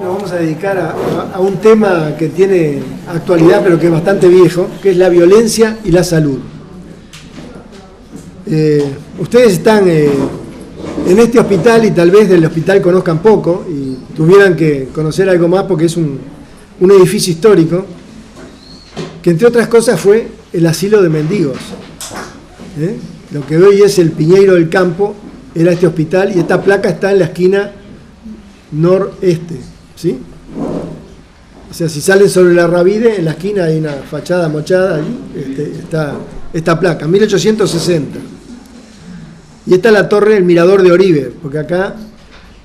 nos vamos a dedicar a un tema que tiene actualidad, pero que es bastante viejo, que es la violencia y la salud. Ustedes están en este hospital y tal vez del hospital conozcan poco y tuvieran que conocer algo más porque es un edificio histórico que, entre otras cosas, fue el asilo de mendigos. Lo que hoy es el Piñeiro del Campo era este hospital, y esta placa está en la esquina noreste, ¿sí? O sea, si salen sobre la Ravide, en la esquina hay una fachada mochada, ahí está esta placa, 1860. Y esta es la torre, el mirador de Oribe, porque acá,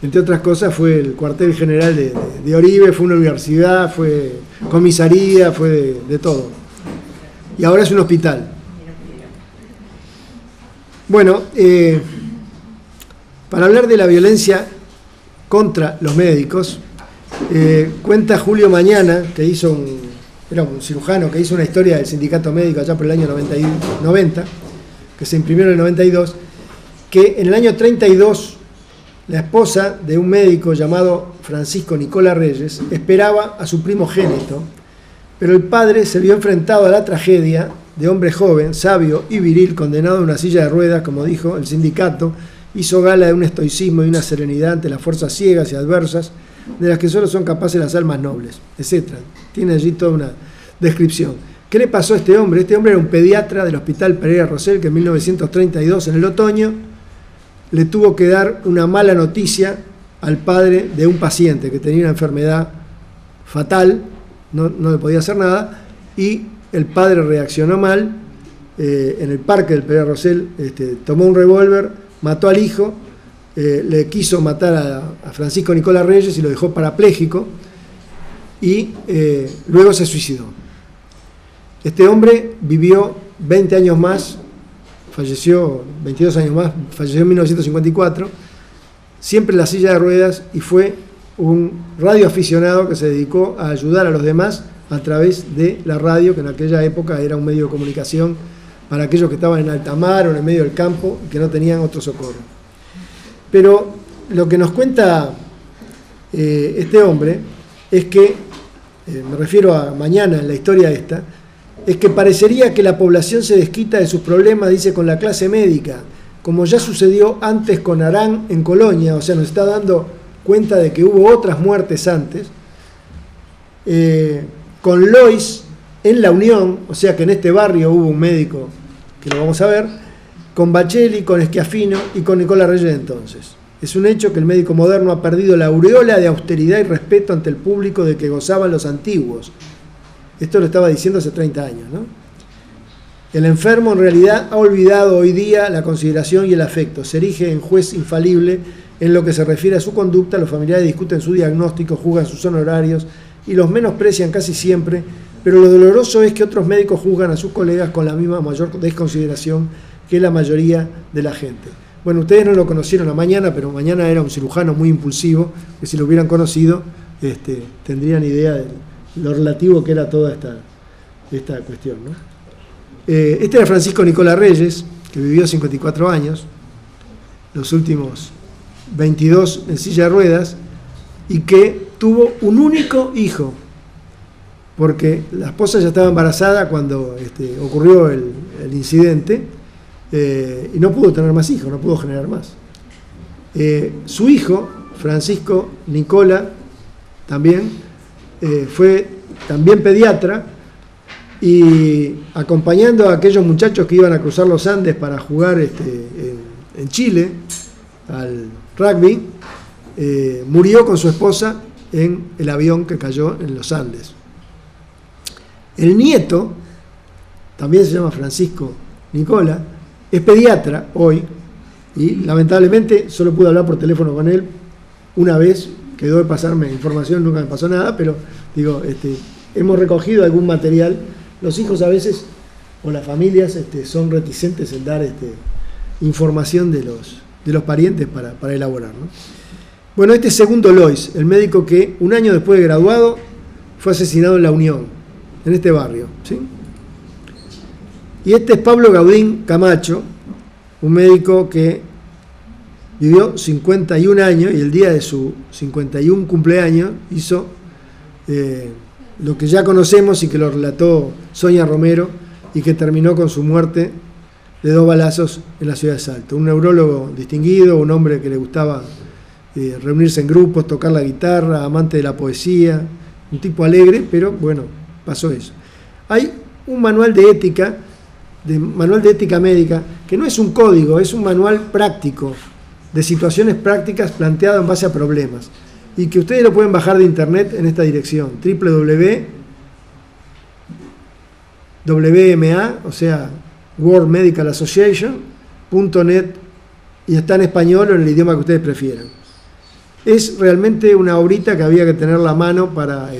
entre otras cosas, fue el cuartel general de Oribe, fue una universidad, fue comisaría, fue de todo. Y ahora es un hospital. Bueno, para hablar de la violencia contra los médicos, cuenta Julio Mañana, que era un cirujano que hizo una historia del sindicato médico allá por el año 90, que se imprimió en el 92, que en el año 32 la esposa de un médico llamado Francisco Nicola Reyes esperaba a su primogénito, pero el padre se vio enfrentado a la tragedia de hombre joven, sabio y viril, condenado a una silla de ruedas, como dijo el sindicato, hizo gala de un estoicismo y una serenidad ante las fuerzas ciegas y adversas de las que solo son capaces las almas nobles, etc. Tiene allí toda una descripción. ¿Qué le pasó a este hombre? Este hombre era un pediatra del Hospital Pereira Rosell, que en 1932, en el otoño, le tuvo que dar una mala noticia al padre de un paciente que tenía una enfermedad fatal, no le podía hacer nada, y el padre reaccionó mal, en el parque del Pereira Rosell, tomó un revólver, mató al hijo, le quiso matar a Francisco Nicola Reyes y lo dejó parapléjico, y luego se suicidó. Este hombre vivió 20 años más, falleció 22 años más, falleció en 1954, siempre en la silla de ruedas, y fue un radioaficionado que se dedicó a ayudar a los demás a través de la radio, que en aquella época era un medio de comunicación para aquellos que estaban en alta mar o en el medio del campo y que no tenían otro socorro. Pero lo que nos cuenta este hombre es que, me refiero a Mañana en la historia esta, es que parecería que la población se desquita de sus problemas, dice, con la clase médica, como ya sucedió antes con Arán en Colonia, o sea, nos está dando cuenta de que hubo otras muertes antes, con Lois en La Unión, o sea que en este barrio hubo un médico, que lo vamos a ver, con Baccelli, con Schiaffino y con Nicola Reyes entonces. Es un hecho que el médico moderno ha perdido la aureola de austeridad y respeto ante el público de que gozaban los antiguos. Esto lo estaba diciendo hace 30 años, ¿no? El enfermo en realidad ha olvidado hoy día la consideración y el afecto. Se erige en juez infalible en lo que se refiere a su conducta. Los familiares discuten su diagnóstico, juzgan sus honorarios y los menosprecian casi siempre, pero lo doloroso es que otros médicos juzgan a sus colegas con la misma mayor desconsideración que la mayoría de la gente. Bueno, ustedes no lo conocieron a Mañana, pero Mañana era un cirujano muy impulsivo, que si lo hubieran conocido, tendrían idea de lo relativo que era toda esta cuestión, ¿no? Este era Francisco Nicola Reyes, que vivió 54 años, los últimos 22 en silla de ruedas, y que tuvo un único hijo, porque la esposa ya estaba embarazada cuando ocurrió el incidente, y no pudo tener más hijos, no pudo generar más. Su hijo, Francisco Nicola, también fue también pediatra, y acompañando a aquellos muchachos que iban a cruzar los Andes para jugar en Chile al rugby, murió con su esposa en el avión que cayó en los Andes. El nieto, también se llama Francisco Nicola, es pediatra hoy, y lamentablemente solo pude hablar por teléfono con él una vez, quedó de pasarme información, nunca me pasó nada, pero digo, hemos recogido algún material. Los hijos a veces, o las familias, son reticentes en dar información de los parientes para elaborar, ¿no? Bueno, este es Segundo Lois, el médico que un año después de graduado fue asesinado en La Unión, en este barrio, ¿sí? Y este es Pablo Gaudín Camacho, un médico que vivió 51 años y el día de su 51 cumpleaños hizo lo que ya conocemos y que lo relató Sonia Romero y que terminó con su muerte de 2 balazos en la ciudad de Salto. Un neurólogo distinguido, un hombre que le gustaba reunirse en grupos, tocar la guitarra, amante de la poesía, un tipo alegre, pero bueno, pasó eso. Hay un manual de ética médica, que no es un código, es un manual práctico, de situaciones prácticas planteado en base a problemas, y que ustedes lo pueden bajar de internet en esta dirección, www.wma, o sea, World Medical Association.net, y está en español o en el idioma que ustedes prefieran. Es realmente una obrita que había que tenerla a mano para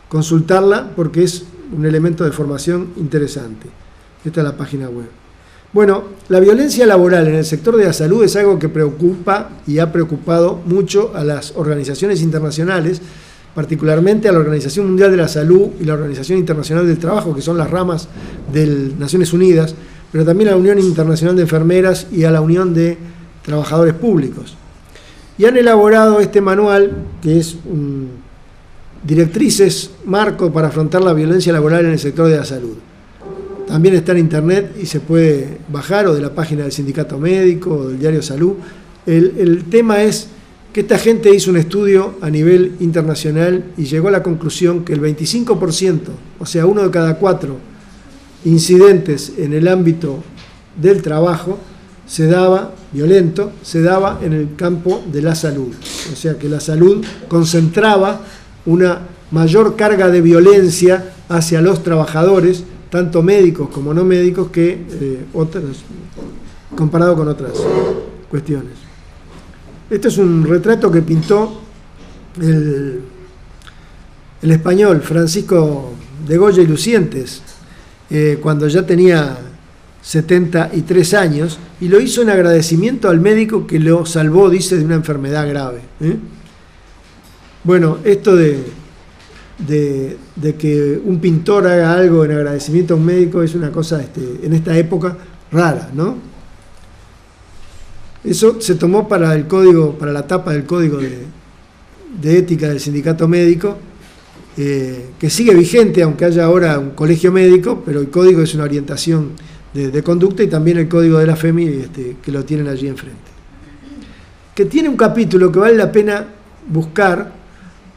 consultarla, porque es un elemento de formación interesante. Esta es la página web. Bueno, la violencia laboral en el sector de la salud es algo que preocupa y ha preocupado mucho a las organizaciones internacionales, particularmente a la Organización Mundial de la Salud y la Organización Internacional del Trabajo, que son las ramas de Naciones Unidas, pero también a la Unión Internacional de Enfermeras y a la Unión de Trabajadores Públicos. Y han elaborado este manual, que es directrices marco para afrontar la violencia laboral en el sector de la salud. También está en internet y se puede bajar, o de la página del Sindicato Médico o del Diario Salud. El tema es que esta gente hizo un estudio a nivel internacional y llegó a la conclusión que el 25%, o sea, 1 de cada 4 incidentes en el ámbito del trabajo violento, se daba en el campo de la salud. O sea, que la salud concentraba una mayor carga de violencia hacia los trabajadores, tanto médicos como no médicos, que comparado con otras cuestiones. Este es un retrato que pintó el español Francisco de Goya y Lucientes cuando ya tenía 73 años, y lo hizo en agradecimiento al médico que lo salvó, dice, de una enfermedad grave. Bueno, esto de que un pintor haga algo en agradecimiento a un médico es una cosa en esta época rara, ¿no? Eso se tomó para el código, para la tapa del código de ética del Sindicato Médico, que sigue vigente, aunque haya ahora un colegio médico, pero el código es una orientación de conducta, y también el código de la FEMI, que lo tienen allí enfrente. Que tiene un capítulo que vale la pena buscar,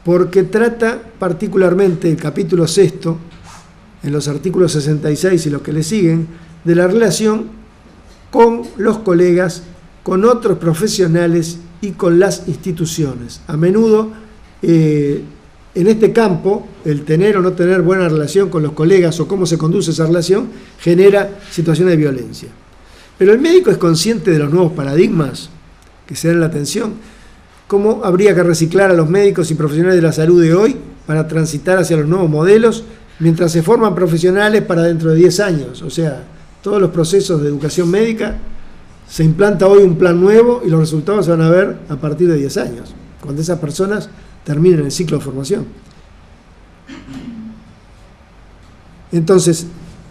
porque trata particularmente, el capítulo 6, en los artículos 66 y los que le siguen, de la relación con los colegas, con otros profesionales y con las instituciones. A menudo, en este campo, el tener o no tener buena relación con los colegas o cómo se conduce esa relación genera situaciones de violencia. Pero el médico es consciente de los nuevos paradigmas que se dan en la atención. ¿Cómo habría que reciclar a los médicos y profesionales de la salud de hoy para transitar hacia los nuevos modelos mientras se forman profesionales para dentro de 10 años? O sea, todos los procesos de educación médica, se implanta hoy un plan nuevo y los resultados se van a ver a partir de 10 años, cuando esas personas terminen el ciclo de formación. Entonces,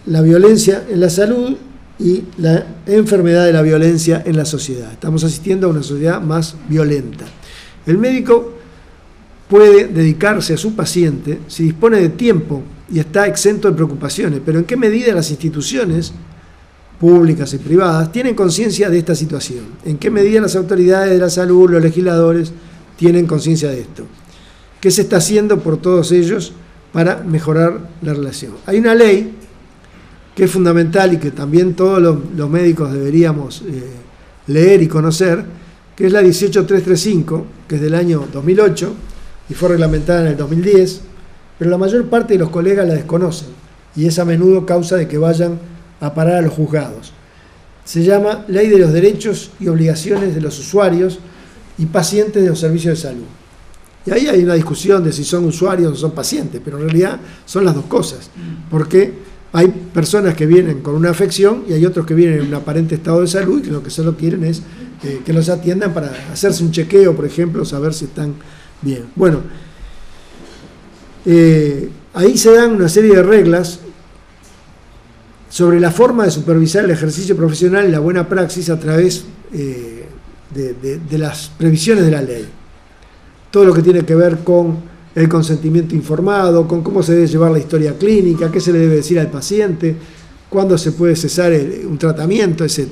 la violencia en la salud y la enfermedad de la violencia en la sociedad. Estamos asistiendo a una sociedad más violenta. El médico puede dedicarse a su paciente si dispone de tiempo y está exento de preocupaciones, pero ¿en qué medida las instituciones públicas y privadas tienen conciencia de esta situación? ¿En qué medida las autoridades de la salud, los legisladores, tienen conciencia de esto? ¿Qué se está haciendo por todos ellos para mejorar la relación? Hay una ley que es fundamental y que también todos los médicos deberíamos leer y conocer, que es la 18335, que es del año 2008 y fue reglamentada en el 2010, pero la mayor parte de los colegas la desconocen y es a menudo causa de que vayan a parar a los juzgados. Se llama Ley de los Derechos y Obligaciones de los Usuarios y Pacientes de los Servicios de Salud. Y ahí hay una discusión de si son usuarios o son pacientes, pero en realidad son las dos cosas, porque hay personas que vienen con una afección y hay otros que vienen en un aparente estado de salud y que lo que solo quieren es que los atiendan para hacerse un chequeo, por ejemplo, saber si están bien. Bueno, ahí se dan una serie de reglas sobre la forma de supervisar el ejercicio profesional y la buena praxis a través de las previsiones de la ley. Todo lo que tiene que ver con el consentimiento informado, con cómo se debe llevar la historia clínica, qué se le debe decir al paciente, cuándo se puede cesar un tratamiento, etc.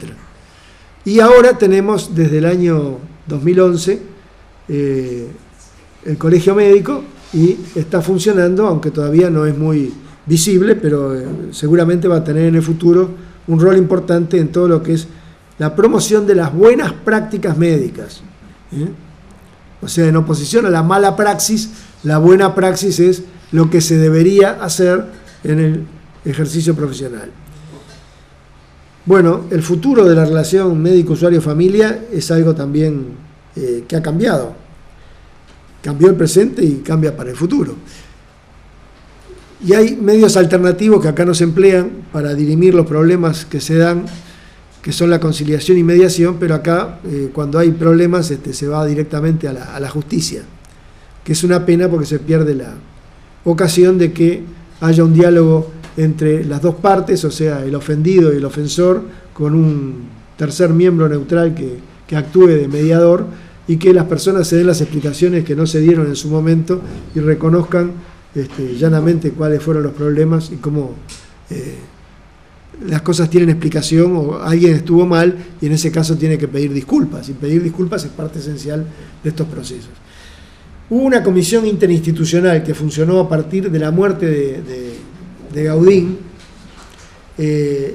Y ahora tenemos desde el año 2011 el colegio médico, y está funcionando, aunque todavía no es muy visible, pero seguramente va a tener en el futuro un rol importante en todo lo que es la promoción de las buenas prácticas médicas. O sea, en oposición a la mala praxis, la buena praxis es lo que se debería hacer en el ejercicio profesional. Bueno, el futuro de la relación médico-usuario-familia es algo también que ha cambiado. Cambió el presente y cambia para el futuro. Y hay medios alternativos que acá no se emplean para dirimir los problemas que se dan, que son la conciliación y mediación, pero acá cuando hay problemas se va directamente a la justicia, que es una pena porque se pierde la ocasión de que haya un diálogo entre las dos partes, o sea, el ofendido y el ofensor, con un tercer miembro neutral que actúe de mediador, y que las personas se den las explicaciones que no se dieron en su momento y reconozcan llanamente cuáles fueron los problemas y cómo las cosas tienen explicación, o alguien estuvo mal y en ese caso tiene que pedir disculpas, y pedir disculpas es parte esencial de estos procesos. Hubo una comisión interinstitucional que funcionó a partir de la muerte de Gaudín,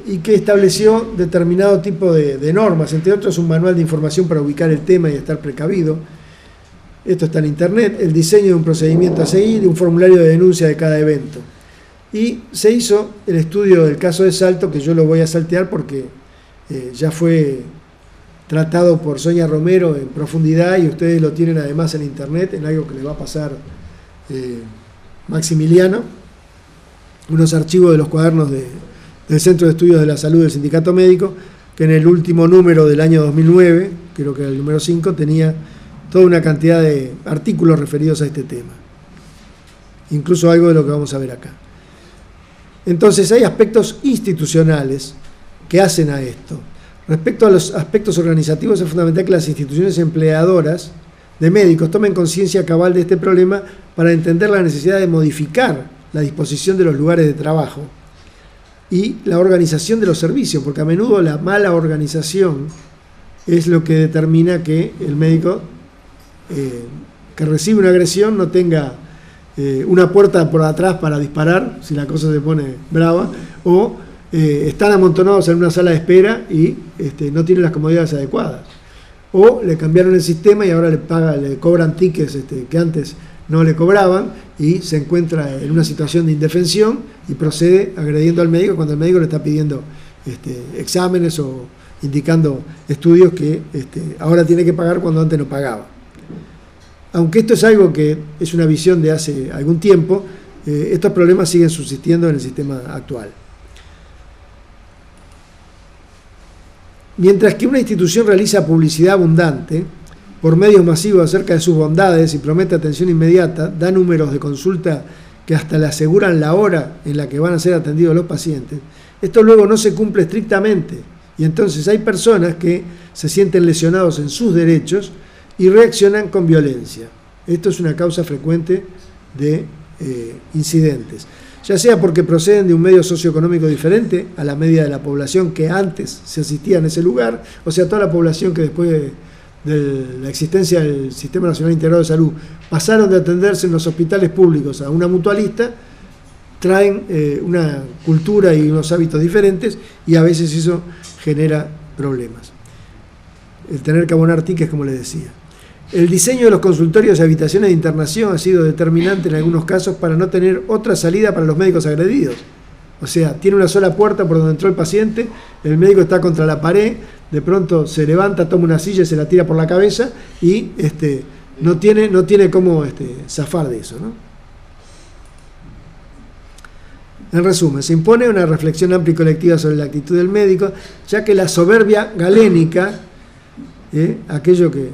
y que estableció determinado tipo de normas, entre otros un manual de información para ubicar el tema y estar precavido. Esto está en internet, el diseño de un procedimiento a seguir y un formulario de denuncia de cada evento. Y se hizo el estudio del caso de Salto, que yo lo voy a saltear porque ya fue tratado por Sonia Romero en profundidad, y ustedes lo tienen además en internet, en algo que le va a pasar Maximiliano, unos archivos de los cuadernos del Centro de Estudios de la Salud del Sindicato Médico, que en el último número del año 2009, creo que era el número 5, tenía toda una cantidad de artículos referidos a este tema, incluso algo de lo que vamos a ver acá. Entonces hay aspectos institucionales que hacen a esto. Respecto a los aspectos organizativos, es fundamental que las instituciones empleadoras de médicos tomen conciencia cabal de este problema para entender la necesidad de modificar la disposición de los lugares de trabajo y la organización de los servicios, porque a menudo la mala organización es lo que determina que el médico que recibe una agresión no tenga una puerta por atrás para disparar si la cosa se pone brava, o están amontonados en una sala de espera y no tienen las comodidades adecuadas, o le cambiaron el sistema y ahora le cobran tickets que antes no le cobraban, y se encuentra en una situación de indefensión y procede agrediendo al médico cuando el médico le está pidiendo exámenes o indicando estudios que ahora tiene que pagar cuando antes no pagaba. Aunque esto es algo que es una visión de hace algún tiempo, estos problemas siguen subsistiendo en el sistema actual. Mientras que una institución realiza publicidad abundante por medios masivos acerca de sus bondades y promete atención inmediata, da números de consulta que hasta le aseguran la hora en la que van a ser atendidos los pacientes, esto luego no se cumple estrictamente, y entonces hay personas que se sienten lesionados en sus derechos y reaccionan con violencia. Esto es una causa frecuente de incidentes, ya sea porque proceden de un medio socioeconómico diferente a la media de la población que antes se asistía en ese lugar, o sea, toda la población que después de la existencia del Sistema Nacional Integrado de Salud pasaron de atenderse en los hospitales públicos a una mutualista, traen una cultura y unos hábitos diferentes, y a veces eso genera problemas. El tener que abonar tickets, como les decía. El diseño de los consultorios y habitaciones de internación ha sido determinante en algunos casos para no tener otra salida para los médicos agredidos. O sea, tiene una sola puerta por donde entró el paciente, el médico está contra la pared, de pronto se levanta, toma una silla y se la tira por la cabeza y no tiene cómo zafar de eso, ¿no? En resumen, se impone una reflexión amplia y colectiva sobre la actitud del médico, ya que la soberbia galénica, aquello que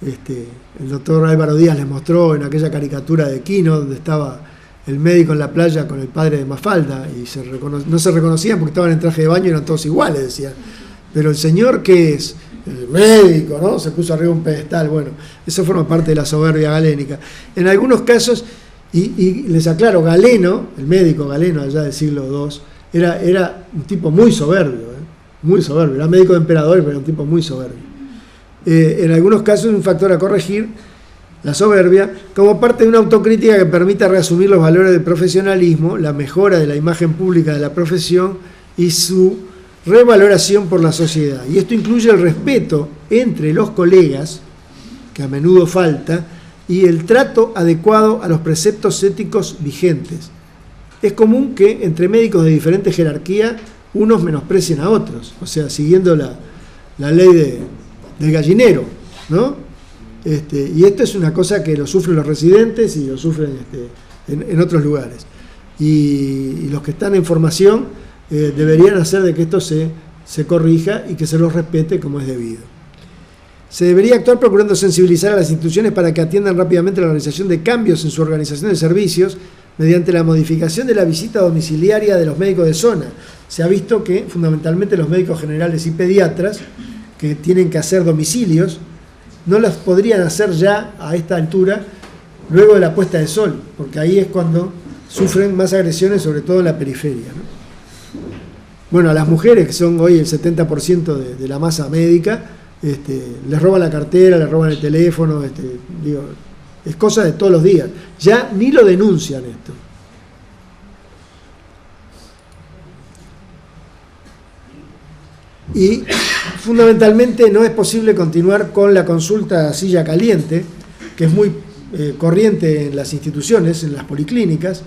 el doctor Álvaro Díaz les mostró en aquella caricatura de Quino, donde estaba el médico en la playa con el padre de Mafalda, y no se reconocían porque estaban en traje de baño y eran todos iguales, decía. Pero el señor, ¿qué es? el médico, ¿no? Se puso arriba un pedestal. Bueno, eso forma parte de la soberbia galénica. En algunos casos, y les aclaro, Galeno, el médico Galeno allá del siglo II, era un tipo muy soberbio, muy soberbio. Era médico de emperadores, pero era un tipo muy soberbio. En algunos casos es un factor a corregir, la soberbia, como parte de una autocrítica que permita reasumir los valores del profesionalismo, la mejora de la imagen pública de la profesión y su revaloración por la sociedad. Y esto incluye el respeto entre los colegas, que a menudo falta, y el trato adecuado a los preceptos éticos vigentes. Es común que entre médicos de diferente jerarquía unos menosprecien a otros, o sea, siguiendo la ley del gallinero, ¿no? Y esto es una cosa que lo sufren los residentes y lo sufren en otros lugares. Y los que están en formación deberían hacer de que esto se corrija y que se los respete como es debido. Se debería actuar procurando sensibilizar a las instituciones para que atiendan rápidamente la realización de cambios en su organización de servicios mediante la modificación de la visita domiciliaria de los médicos de zona. Se ha visto que fundamentalmente los médicos generales y pediatras que tienen que hacer domicilios no las podrían hacer ya a esta altura luego de la puesta de sol, porque ahí es cuando sufren más agresiones, sobre todo en la periferia, ¿no? Bueno, a las mujeres, que son hoy el 70% de la masa médica, les roban la cartera, les roban el teléfono, es cosa de todos los días. Ya ni lo denuncian esto. Y fundamentalmente no es posible continuar con la consulta a silla caliente, que es muy corriente en las instituciones, en las policlínicas,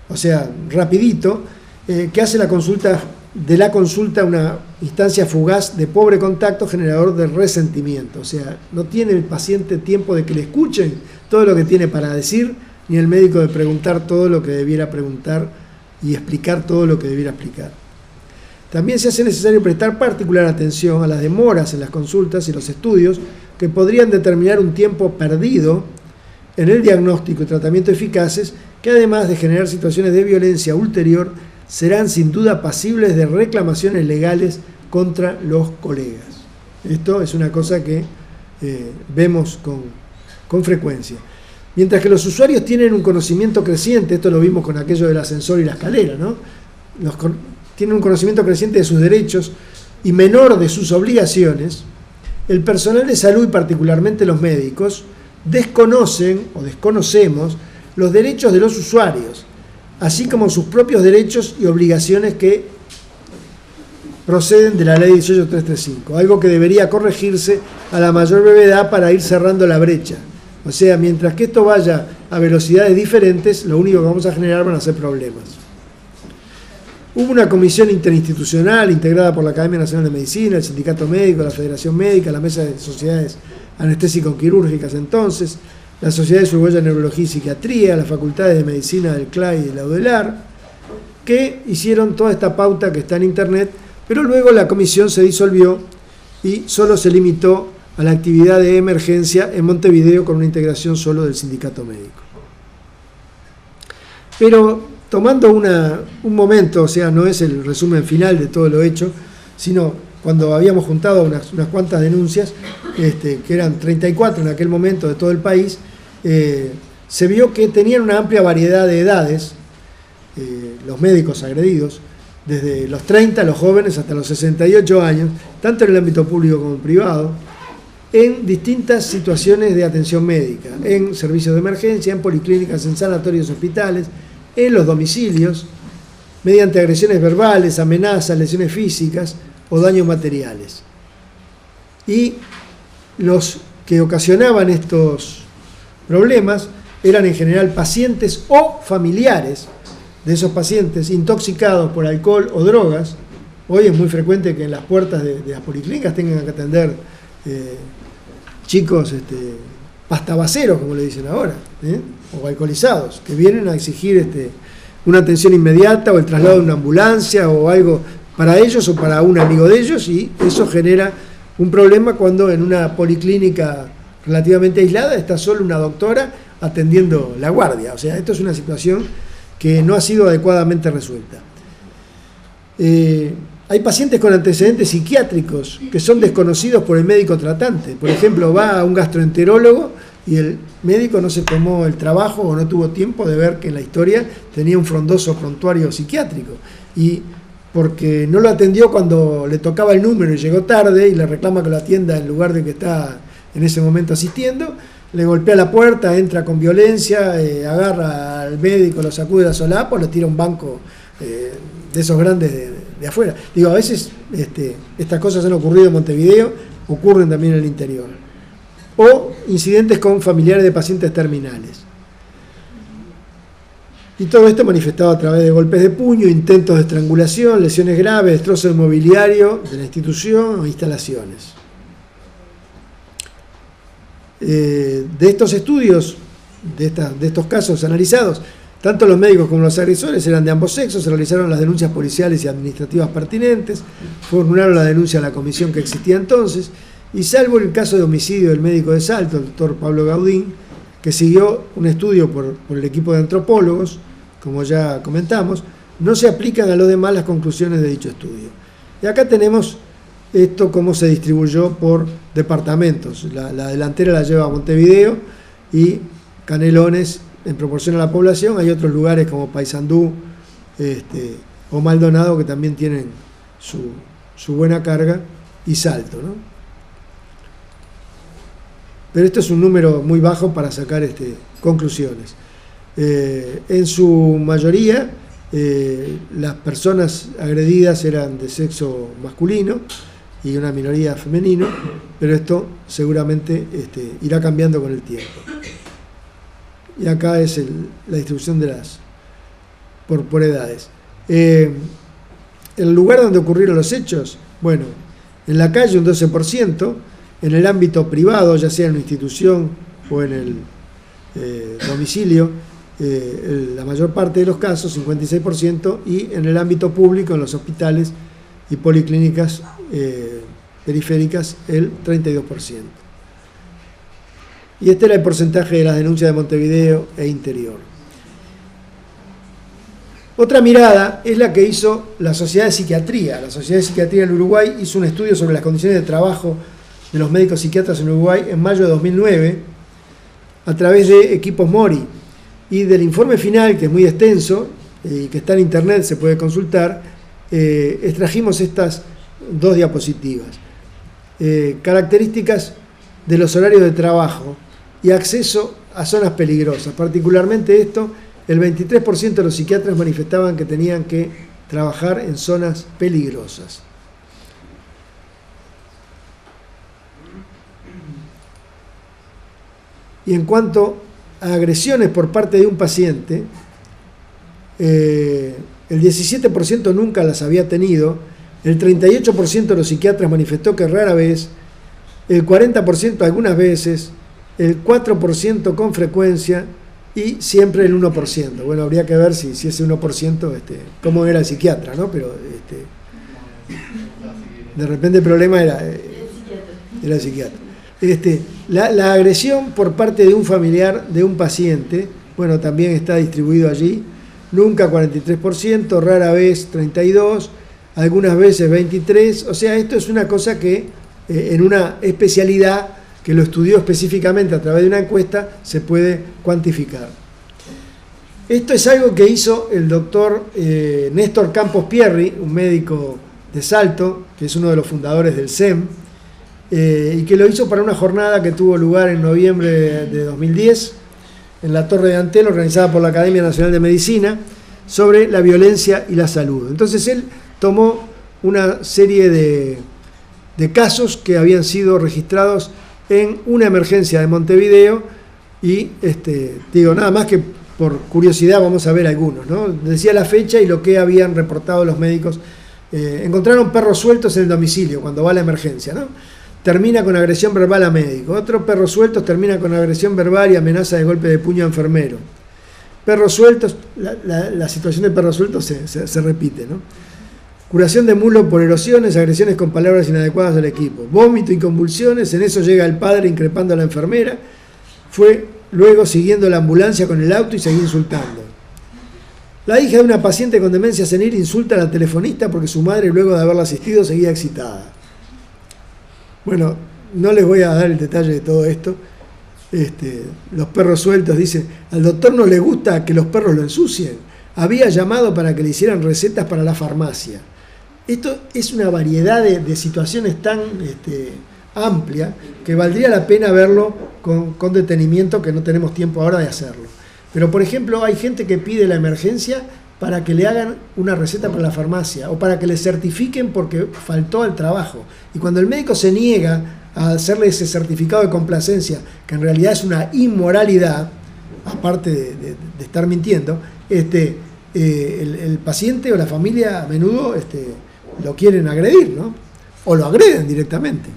o sea, rapidito, que hace de la consulta una instancia fugaz de pobre contacto generador de resentimiento. O sea, no tiene el paciente tiempo de que le escuchen todo lo que tiene para decir, ni el médico de preguntar todo lo que debiera preguntar y explicar todo lo que debiera explicar. También se hace necesario prestar particular atención a las demoras en las consultas y los estudios que podrían determinar un tiempo perdido en el diagnóstico y tratamiento eficaces, que además de generar situaciones de violencia ulterior, serán sin duda pasibles de reclamaciones legales contra los colegas. Esto es una cosa que vemos con frecuencia. Mientras que los usuarios tienen un conocimiento creciente, esto lo vimos con aquello del ascensor y la escalera, ¿no? Tienen un conocimiento creciente de sus derechos y menor de sus obligaciones, el personal de salud y particularmente los médicos desconocen o desconocemos los derechos de los usuarios, así como sus propios derechos y obligaciones que proceden de la ley 18335, algo que debería corregirse a la mayor brevedad para ir cerrando la brecha. O sea, mientras que esto vaya a velocidades diferentes, lo único que vamos a generar van a ser problemas. Hubo una comisión interinstitucional integrada por la Academia Nacional de Medicina, el Sindicato Médico, la Federación Médica, la Mesa de Sociedades Anestésico-Quirúrgicas entonces, la Sociedad Uruguaya de Neurología y Psiquiatría, las Facultades de Medicina del CLAI y de la UDELAR, que hicieron toda esta pauta que está en internet, pero luego la comisión se disolvió y solo se limitó a la actividad de emergencia en Montevideo con una integración solo del Sindicato Médico. Pero tomando un momento, o sea, no es el resumen final de todo lo hecho, sino cuando habíamos juntado unas cuantas denuncias, que eran 34 en aquel momento de todo el país, se vio que tenían una amplia variedad de edades, los médicos agredidos, desde los 30, los jóvenes, hasta los 68 años, tanto en el ámbito público como privado, en distintas situaciones de atención médica, en servicios de emergencia, en policlínicas, en sanatorios, hospitales, en los domicilios, mediante agresiones verbales, amenazas, lesiones físicas o daños materiales. Y los que ocasionaban estos problemas eran en general pacientes o familiares de esos pacientes intoxicados por alcohol o drogas. Hoy es muy frecuente que en las puertas de las policlínicas tengan que atender chicos pastabaceros, como le dicen ahora, o alcoholizados, que vienen a exigir una atención inmediata o el traslado de una ambulancia o algo para ellos o para un amigo de ellos, y eso genera un problema cuando en una policlínica relativamente aislada está solo una doctora atendiendo la guardia. O sea, esto es una situación que no ha sido adecuadamente resuelta. hay pacientes con antecedentes psiquiátricos que son desconocidos por el médico tratante. Por ejemplo, va a un gastroenterólogo y el médico no se tomó el trabajo o no tuvo tiempo de ver que en la historia tenía un frondoso prontuario psiquiátrico. Y porque no lo atendió cuando le tocaba el número y llegó tarde y le reclama que lo atienda en lugar de que está en ese momento asistiendo, le golpea la puerta, entra con violencia, agarra al médico, lo sacude de la solapa, lo tira a un banco de esos grandes de afuera. Digo, a veces estas cosas han ocurrido en Montevideo, ocurren también en el interior. O incidentes con familiares de pacientes terminales. Y todo esto manifestado a través de golpes de puño, intentos de estrangulación, lesiones graves, destrozo de mobiliario de la institución o instalaciones. De estos estudios, de estos casos analizados, tanto los médicos como los agresores eran de ambos sexos, se realizaron las denuncias policiales y administrativas pertinentes, formularon la denuncia a la comisión que existía entonces, y salvo el caso de homicidio del médico de Salto, el doctor Pablo Gaudín, que siguió un estudio por el equipo de antropólogos, como ya comentamos, no se aplican a los demás las conclusiones de dicho estudio. Y acá tenemos esto cómo se distribuyó por departamentos. La delantera la lleva Montevideo y Canelones en proporción a la población. Hay otros lugares como Paysandú o Maldonado que también tienen su buena carga, y Salto, ¿no? Pero esto es un número muy bajo para sacar conclusiones. En su mayoría, las personas agredidas eran de sexo masculino y una minoría femenino, pero esto seguramente irá cambiando con el tiempo. Y acá es la distribución de por edades. El lugar donde ocurrieron los hechos, bueno, en la calle un 12%, en el ámbito privado, ya sea en una institución o en el domicilio, la mayor parte de los casos, 56%, y en el ámbito público, en los hospitales y policlínicas periféricas, el 32%. Y este era el porcentaje de las denuncias de Montevideo e interior. Otra mirada es la que hizo la Sociedad de Psiquiatría. La Sociedad de Psiquiatría en Uruguay hizo un estudio sobre las condiciones de trabajo de los médicos psiquiatras en Uruguay en mayo de 2009 a través de equipos Mori. Y del informe final, que es muy extenso y que está en internet, se puede consultar, extrajimos estas dos diapositivas. Características de los horarios de trabajo y acceso a zonas peligrosas. Particularmente esto, el 23% de los psiquiatras manifestaban que tenían que trabajar en zonas peligrosas. Y en cuanto a agresiones por parte de un paciente, el 17% nunca las había tenido, el 38% de los psiquiatras manifestó que rara vez, el 40% algunas veces, el 4% con frecuencia y siempre el 1%. Bueno, habría que ver si ese 1%, cómo era el psiquiatra, ¿no? Pero de repente el problema era el psiquiatra. La agresión por parte de un familiar de un paciente, bueno, también está distribuido allí, nunca 43%, rara vez 32%, algunas veces 23%, o sea, esto es una cosa que en una especialidad que lo estudió específicamente a través de una encuesta se puede cuantificar. Esto es algo que hizo el doctor Néstor Campos Pierri, un médico de Salto, que es uno de los fundadores del SEM, y que lo hizo para una jornada que tuvo lugar en noviembre de 2010 en la Torre de Antel, organizada por la Academia Nacional de Medicina, sobre la violencia y la salud. Entonces él tomó una serie de casos que habían sido registrados en una emergencia de Montevideo y, digo, nada más que por curiosidad vamos a ver algunos, ¿no? Decía la fecha y lo que habían reportado los médicos. Encontraron perros sueltos en el domicilio cuando va la emergencia, ¿no? Termina con agresión verbal a médico. Otro perro sueltos termina con agresión verbal y amenaza de golpe de puño a enfermero. Perros sueltos, la situación de perros sueltos se repite, ¿no? Curación de muslo por erosiones, agresiones con palabras inadecuadas al equipo. Vómito y convulsiones, en eso llega el padre increpando a la enfermera. Fue luego siguiendo la ambulancia con el auto y seguía insultando. La hija de una paciente con demencia senil insulta a la telefonista porque su madre, luego de haberla asistido, seguía excitada. Bueno, no les voy a dar el detalle de todo esto. Los perros sueltos, dicen, al doctor no le gusta que los perros lo ensucien. Había llamado para que le hicieran recetas para la farmacia. Esto es una variedad de situaciones tan amplia que valdría la pena verlo con detenimiento, que no tenemos tiempo ahora de hacerlo. Pero, por ejemplo, hay gente que pide la emergencia para que le hagan una receta para la farmacia o para que le certifiquen porque faltó al trabajo. Y cuando el médico se niega a hacerle ese certificado de complacencia, que en realidad es una inmoralidad, aparte de estar mintiendo, el paciente o la familia a menudo lo quieren agredir, ¿no? O lo agreden directamente.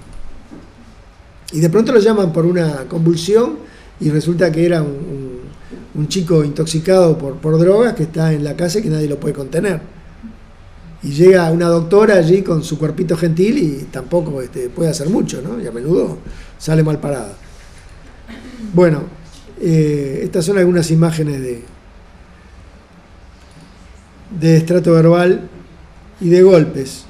Y de pronto lo llaman por una convulsión y resulta que era un chico intoxicado por drogas que está en la casa y que nadie lo puede contener. Y llega una doctora allí con su cuerpito gentil y tampoco puede hacer mucho, ¿no? Y a menudo sale mal parada. Bueno, estas son algunas imágenes de estrato verbal y de golpes.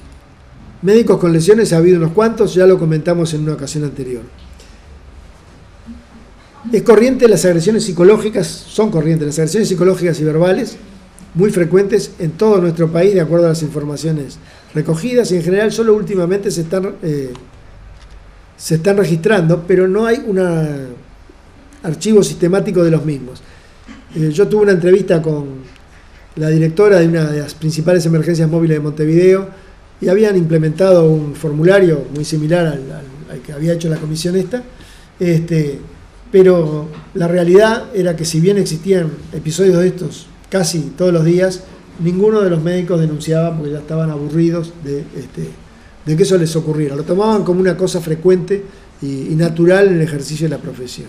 Médicos con lesiones ha habido unos cuantos, ya lo comentamos en una ocasión anterior. Es corriente las agresiones psicológicas, son corrientes las agresiones psicológicas y verbales, muy frecuentes en todo nuestro país, de acuerdo a las informaciones recogidas, y en general solo últimamente se están registrando, pero no hay un archivo sistemático de los mismos. Yo tuve una entrevista con la directora de una de las principales emergencias móviles de Montevideo y habían implementado un formulario muy similar al que había hecho la comisión esta, pero la realidad era que si bien existían episodios de estos casi todos los días, ninguno de los médicos denunciaba porque ya estaban aburridos de que eso les ocurriera. Lo tomaban como una cosa frecuente y natural en el ejercicio de la profesión.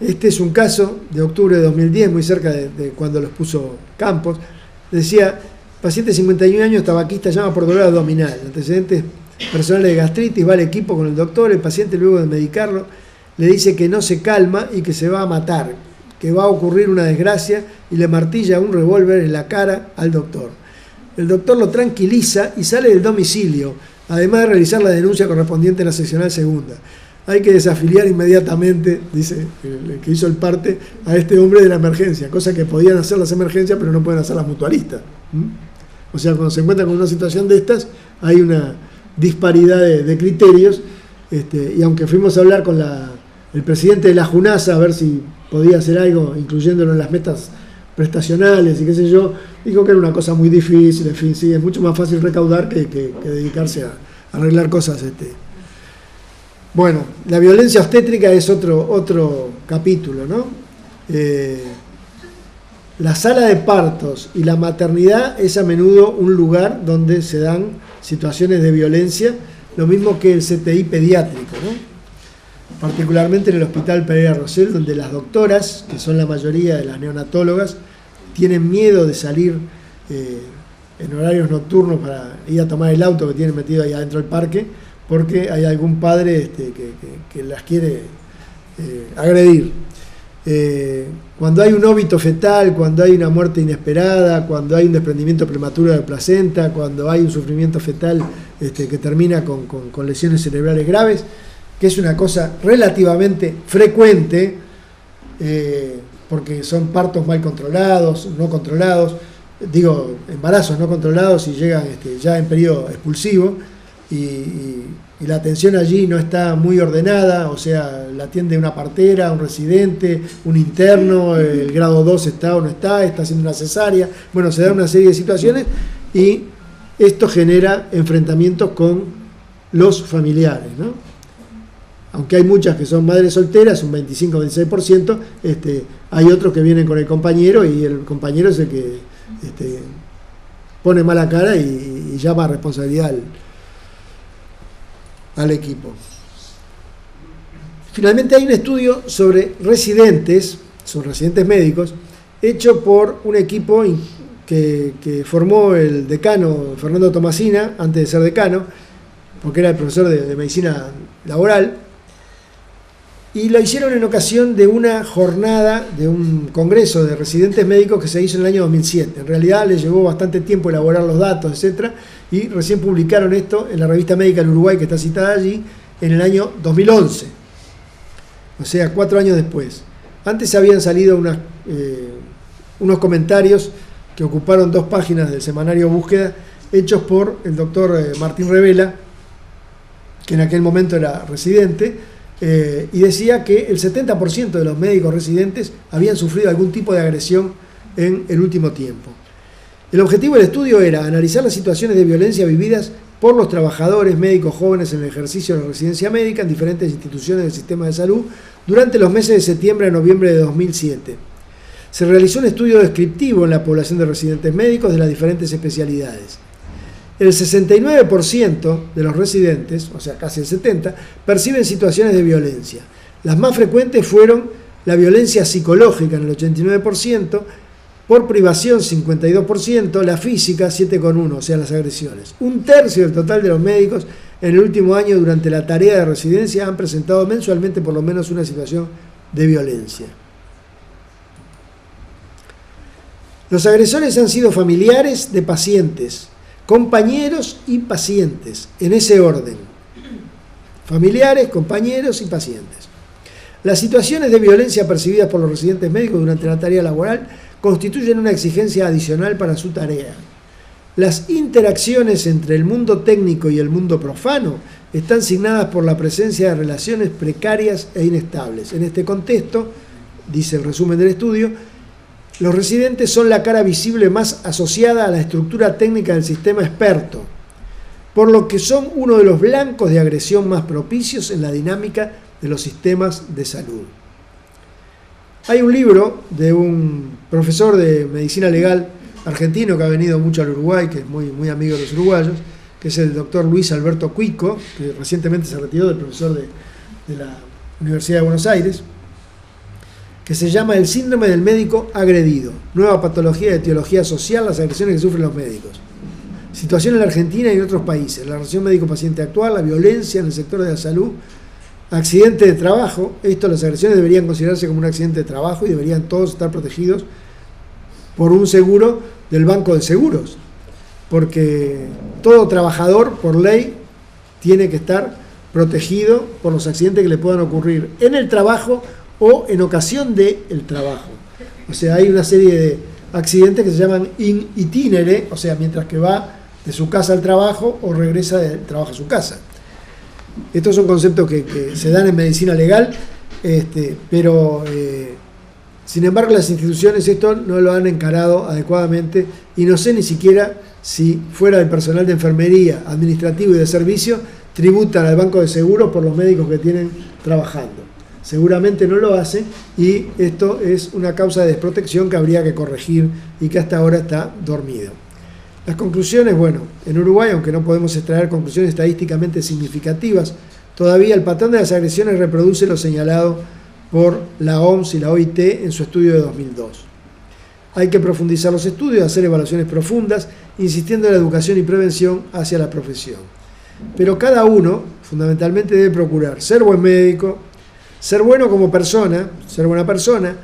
Este es un caso de octubre de 2010, muy cerca de cuando los puso Campos. Decía, paciente de 51 años, tabaquista, llama por dolor abdominal, antecedentes personales de gastritis, va al equipo con el doctor, el paciente luego de medicarlo le dice que no se calma y que se va a matar, que va a ocurrir una desgracia y le martilla un revólver en la cara al doctor. El doctor lo tranquiliza y sale del domicilio, además de realizar la denuncia correspondiente en la seccional segunda. Hay que desafiliar inmediatamente, dice el que hizo el parte, a este hombre de la emergencia, cosa que podían hacer las emergencias, pero no pueden hacer las mutualistas. O sea, cuando se encuentran con una situación de estas, hay una disparidad de criterios, y aunque fuimos a hablar con el presidente de la JUNASA a ver si podía hacer algo, incluyéndolo en las metas prestacionales y qué sé yo, dijo que era una cosa muy difícil, en fin, sí, es mucho más fácil recaudar que dedicarse a arreglar cosas. Bueno, la violencia obstétrica es otro capítulo, ¿no? La sala de partos y la maternidad es a menudo un lugar donde se dan situaciones de violencia, lo mismo que el CTI pediátrico, ¿no? Particularmente en el Hospital Pereira Rosell, donde las doctoras, que son la mayoría de las neonatólogas, tienen miedo de salir en horarios nocturnos para ir a tomar el auto que tienen metido ahí adentro del parque, porque hay algún padre que las quiere agredir. Cuando hay un óbito fetal, cuando hay una muerte inesperada, cuando hay un desprendimiento prematuro de placenta, cuando hay un sufrimiento fetal que termina con lesiones cerebrales graves, que es una cosa relativamente frecuente, porque son partos mal controlados, no controlados, digo, embarazos no controlados y llegan ya en periodo expulsivo, y la atención allí no está muy ordenada, o sea, la atiende una partera, un residente, un interno, el grado 2 está o no está haciendo una cesárea, bueno, se da una serie de situaciones y esto genera enfrentamientos con los familiares, ¿no? Aunque hay muchas que son madres solteras, un 25 o 26%, hay otros que vienen con el compañero y el compañero es el que pone mala cara y llama a responsabilidad al equipo. Finalmente hay un estudio sobre residentes médicos, hecho por un equipo que formó el decano Fernando Tomasina, antes de ser decano, porque era el profesor de medicina laboral, y lo hicieron en ocasión de una jornada, de un congreso de residentes médicos que se hizo en el año 2007. En realidad les llevó bastante tiempo elaborar los datos, etc., y recién publicaron esto en la revista médica del Uruguay, que está citada allí, en el año 2011, o sea, 4 años después. Antes habían salido unos comentarios que ocuparon 2 páginas del semanario Búsqueda, hechos por el doctor Martín Revela, que en aquel momento era residente, y decía que el 70% de los médicos residentes habían sufrido algún tipo de agresión en el último tiempo. El objetivo del estudio era analizar las situaciones de violencia vividas por los trabajadores médicos jóvenes en el ejercicio de la residencia médica en diferentes instituciones del sistema de salud durante los meses de septiembre a noviembre de 2007. Se realizó un estudio descriptivo en la población de residentes médicos de las diferentes especialidades. El 69% de los residentes, o sea, casi el 70%, perciben situaciones de violencia. Las más frecuentes fueron la violencia psicológica en el 89%, por privación 52%, la física 7,1%, o sea, las agresiones. 1/3 del total de los médicos en el último año durante la tarea de residencia han presentado mensualmente por lo menos una situación de violencia. Los agresores han sido familiares de pacientes, compañeros y pacientes, en ese orden. Familiares, compañeros y pacientes. Las situaciones de violencia percibidas por los residentes médicos durante la tarea laboral constituyen una exigencia adicional para su tarea. Las interacciones entre el mundo técnico y el mundo profano están signadas por la presencia de relaciones precarias e inestables. En este contexto, dice el resumen del estudio, los residentes son la cara visible más asociada a la estructura técnica del sistema experto, por lo que son uno de los blancos de agresión más propicios en la dinámica de los sistemas de salud. Hay un libro de un profesor de medicina legal argentino que ha venido mucho al Uruguay, que es muy amigo de los uruguayos, que es el doctor Luis Alberto Cuico, que recientemente se retiró del profesor de la Universidad de Buenos Aires, que se llama El síndrome del médico agredido, nueva patología de etiología social, las agresiones que sufren los médicos. Situación en la Argentina y en otros países, la relación médico-paciente actual, la violencia en el sector de la salud, accidente de trabajo. Las agresiones deberían considerarse como un accidente de trabajo y deberían todos estar protegidos por un seguro del Banco de Seguros, porque todo trabajador, por ley, tiene que estar protegido por los accidentes que le puedan ocurrir en el trabajo o en ocasión del trabajo. O sea, hay una serie de accidentes que se llaman in itinere, o sea, mientras que va de su casa al trabajo o regresa del trabajo a su casa. Estos son conceptos que se dan en medicina legal, pero sin embargo las instituciones esto no lo han encarado adecuadamente y no sé ni siquiera si fuera del personal de enfermería, administrativo y de servicio, tributan al Banco de Seguros por los médicos que tienen trabajando. Seguramente no lo hacen y esto es una causa de desprotección que habría que corregir y que hasta ahora está dormido. Las conclusiones, bueno, en Uruguay, aunque no podemos extraer conclusiones estadísticamente significativas, todavía el patrón de las agresiones reproduce lo señalado por la OMS y la OIT en su estudio de 2002. Hay que profundizar los estudios, hacer evaluaciones profundas, insistiendo en la educación y prevención hacia la profesión. Pero cada uno, fundamentalmente, debe procurar ser buen médico, ser bueno como persona, ser buena persona,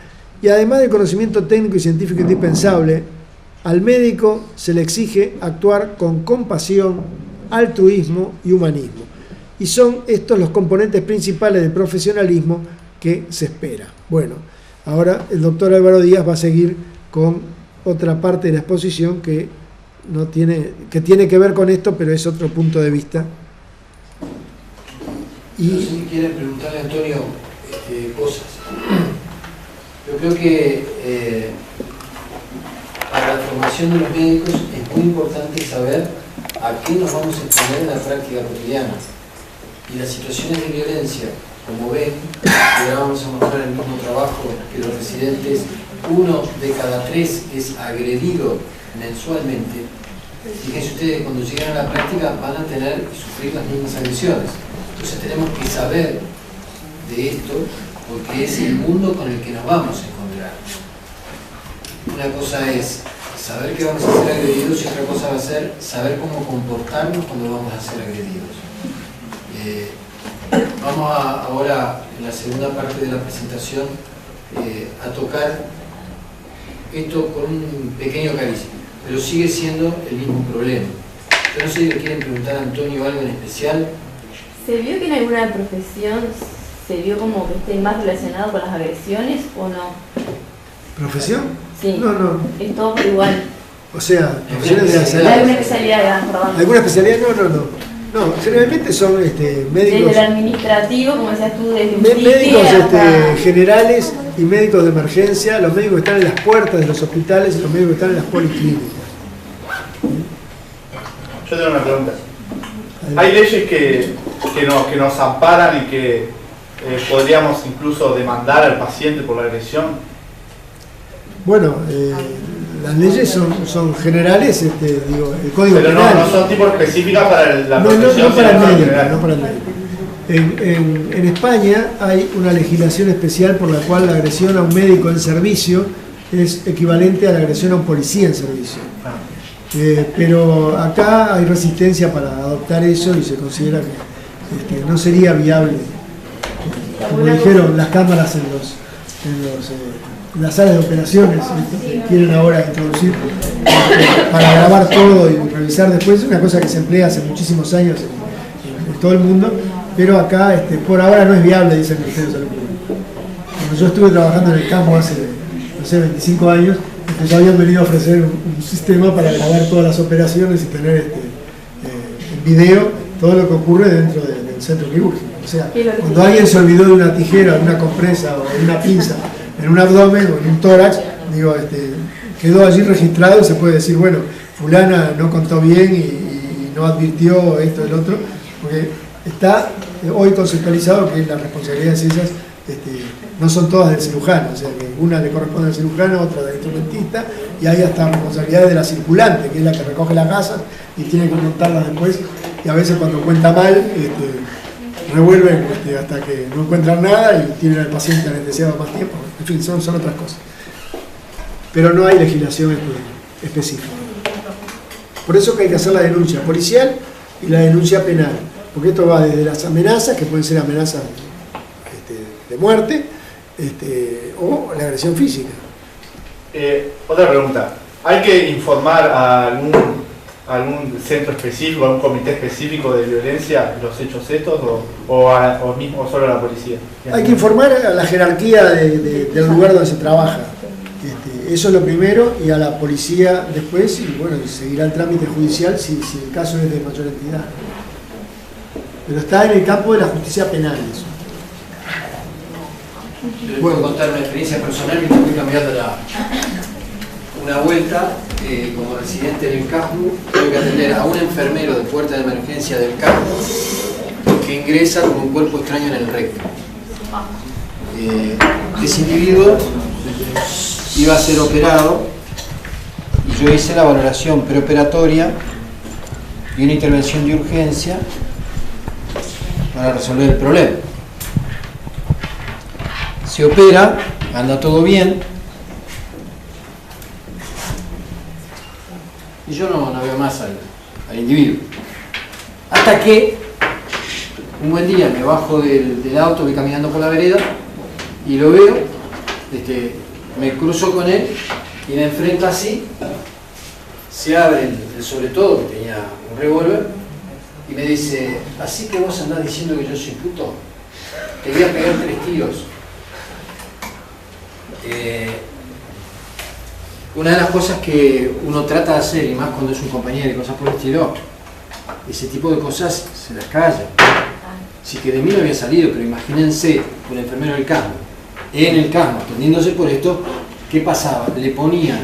y además del conocimiento técnico y científico indispensable, al médico se le exige actuar con compasión, altruismo y humanismo. Y son estos los componentes principales del profesionalismo que se espera. Bueno, ahora el doctor Álvaro Díaz va a seguir con otra parte de la exposición que tiene que ver con esto, pero es otro punto de vista. Y no sé si quieren preguntarle a Antonio cosas. Yo creo que para la formación de los médicos es muy importante saber a qué nos vamos a exponer en la práctica cotidiana. Y las situaciones de violencia, como ven, que ahora vamos a mostrar el mismo trabajo que los residentes, 1 de cada 3 es agredido mensualmente. Fíjense ustedes, cuando lleguen a la práctica van a tener y sufrir las mismas agresiones. Entonces tenemos que saber de esto porque es el mundo con el que nos vamos a encontrar. Una cosa es saber que vamos a ser agredidos y otra cosa va a ser saber cómo comportarnos cuando vamos a ser agredidos. Vamos ahora, en la segunda parte de la presentación, a tocar esto con un pequeño cariz, pero sigue siendo el mismo problema. Yo no sé si le quieren preguntar a Antonio algo en especial. ¿Se vio que en alguna profesión se vio como que esté más relacionado con las agresiones o no? ¿Profesión? Sí. No. Es todo igual. O sea, profesiones de la salud. ¿Alguna especialidad? Perdón. ¿Alguna especialidad? No, generalmente son médicos. Desde el administrativo, como decías tú, desde médicos hasta... generales y médicos de emergencia, los médicos que están en las puertas de los hospitales y los médicos que están en las policlínicas. Yo tengo una pregunta. Hay leyes que nos amparan y que podríamos incluso demandar al paciente por la agresión. Bueno, las leyes son generales, el Código Pero Penal. no son tipo específicas para la profesión. No para el médico, general. no para el médico. En España hay una legislación especial por la cual la agresión a un médico en servicio es equivalente a la agresión a un policía en servicio. Pero acá hay resistencia para adoptar eso y se considera que no sería viable. Como dijeron, las cámaras en las salas de operaciones que quieren ahora introducir para grabar todo y revisar después, es una cosa que se emplea hace muchísimos años en todo el mundo, pero acá por ahora no es viable, dice el Ministerio de Salud Pública. Cuando yo estuve trabajando en el campo hace, 25 años, ya habían venido a ofrecer un sistema para grabar todas las operaciones y tener en video todo lo que ocurre dentro del centro quirúrgico. O sea, cuando alguien se olvidó de una tijera, de una compresa o de una pinza en un abdomen o en un tórax, quedó allí registrado y se puede decir, bueno, fulana no contó bien y no advirtió esto y el otro, porque está hoy conceptualizado que las responsabilidades esas no son todas del cirujano, o sea que una le corresponde al cirujano, otra del instrumentista, y hay hasta responsabilidades de la circulante, que es la que recoge las gasas y tiene que montarlas después, y a veces cuando cuenta mal, revuelven hasta que no encuentran nada y tienen al paciente anestesiado más tiempo. En fin, son otras cosas. Pero no hay legislación específica. Por eso que hay que hacer la denuncia policial y la denuncia penal, porque esto va desde las amenazas, que pueden ser amenazas de muerte, o la agresión física. Otra pregunta. ¿Hay que informar a algún centro específico, a algún comité específico de violencia los hechos estos o mismo solo a la policía? Hay que informar a la jerarquía del lugar donde se trabaja. Eso es lo primero, y a la policía después, y bueno, seguirá el trámite judicial si el caso es de mayor entidad. Pero está en el campo de la justicia penal eso. Les puedo contar una experiencia personal que estoy cambiando una vuelta como residente del CASMU. Tengo que atender a un enfermero de puerta de emergencia del CASMU que ingresa con un cuerpo extraño en el recto. Ese individuo iba a ser operado y yo hice la valoración preoperatoria y una intervención de urgencia para resolver el problema. Se opera, anda todo bien, y yo no veo más al individuo. Hasta que un buen día me bajo del auto, voy caminando por la vereda y lo veo, me cruzo con él y me enfrenta así, se abre el sobre todo, que tenía un revólver, y me dice: así que vos andás diciendo que yo soy puto, te voy a pegar 3 tiros. Una de las cosas que uno trata de hacer, y más cuando es un compañero y cosas por el estilo, ese tipo de cosas se las calla. Sí, que de mí no había salido, pero imagínense un enfermero del CASMU, en el CASMU, atendiéndose por esto, ¿qué pasaba? Le ponían,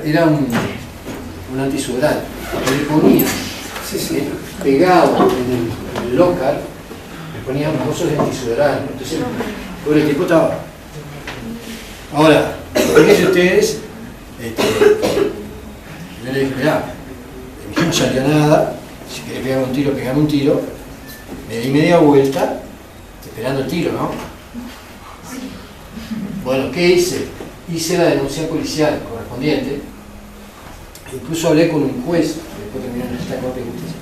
era un antisudoral, le ponían pegado en el local, le ponían cosas de antisudoral. Entonces, por el tipo estaba. Ahora, fíjense ustedes, yo le dije: mirá, de mí no salió nada, si querés pegar un tiro, pegame un tiro. Me di media vuelta, esperando el tiro, ¿no? Bueno, ¿qué hice? Hice la denuncia policial correspondiente Incluso hablé con un juez, después terminé en esta Corte de Justicia,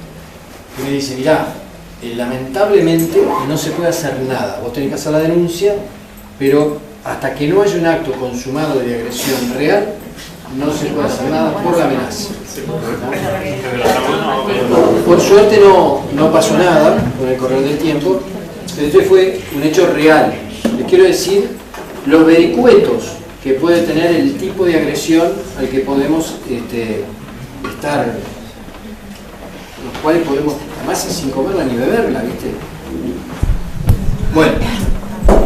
que me dice, mirá, lamentablemente no se puede hacer nada. Vos tenés que hacer la denuncia, pero hasta que no haya un acto consumado de agresión real, no se puede hacer nada por la amenaza. Por suerte no pasó nada con el correr del tiempo, pero este fue un hecho real. Les quiero decir los vericuetos que puede tener el tipo de agresión al que podemos estar, los cuales podemos, además sin comerla ni beberla, ¿viste? Bueno.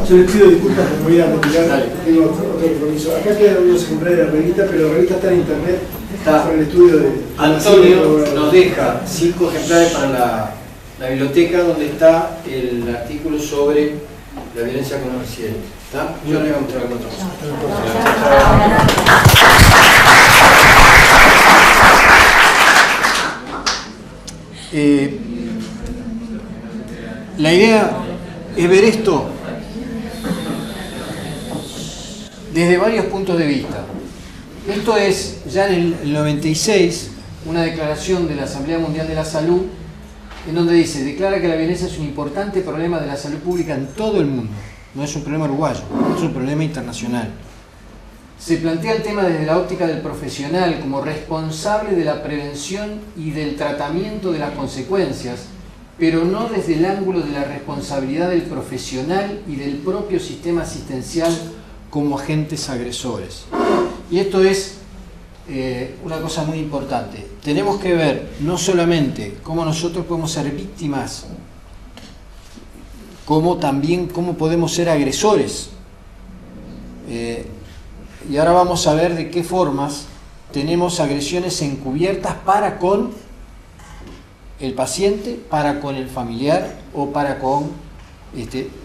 Yo les pido disculpas, me voy a retirar, tengo otro compromiso. Acá quedan unos ejemplares de la revista, pero la revista está en internet, está con el estudio de... Antonio nos deja 5 ejemplares para la biblioteca, donde está el artículo sobre la violencia con los residentes. ¿Está? Yo le voy a mostrar algo otro. La idea es ver esto desde varios puntos de vista. Esto es, ya en el 96, una declaración de la Asamblea Mundial de la Salud, en donde dice, declara que la violencia es un importante problema de la salud pública en todo el mundo. No es un problema uruguayo, es un problema internacional. Se plantea el tema desde la óptica del profesional como responsable de la prevención y del tratamiento de las consecuencias, pero no desde el ángulo de la responsabilidad del profesional y del propio sistema asistencial como agentes agresores. Y esto es una cosa muy importante. Tenemos que ver no solamente cómo nosotros podemos ser víctimas, como también cómo podemos ser agresores. Y ahora vamos a ver de qué formas tenemos agresiones encubiertas para con el paciente, para con el familiar o para con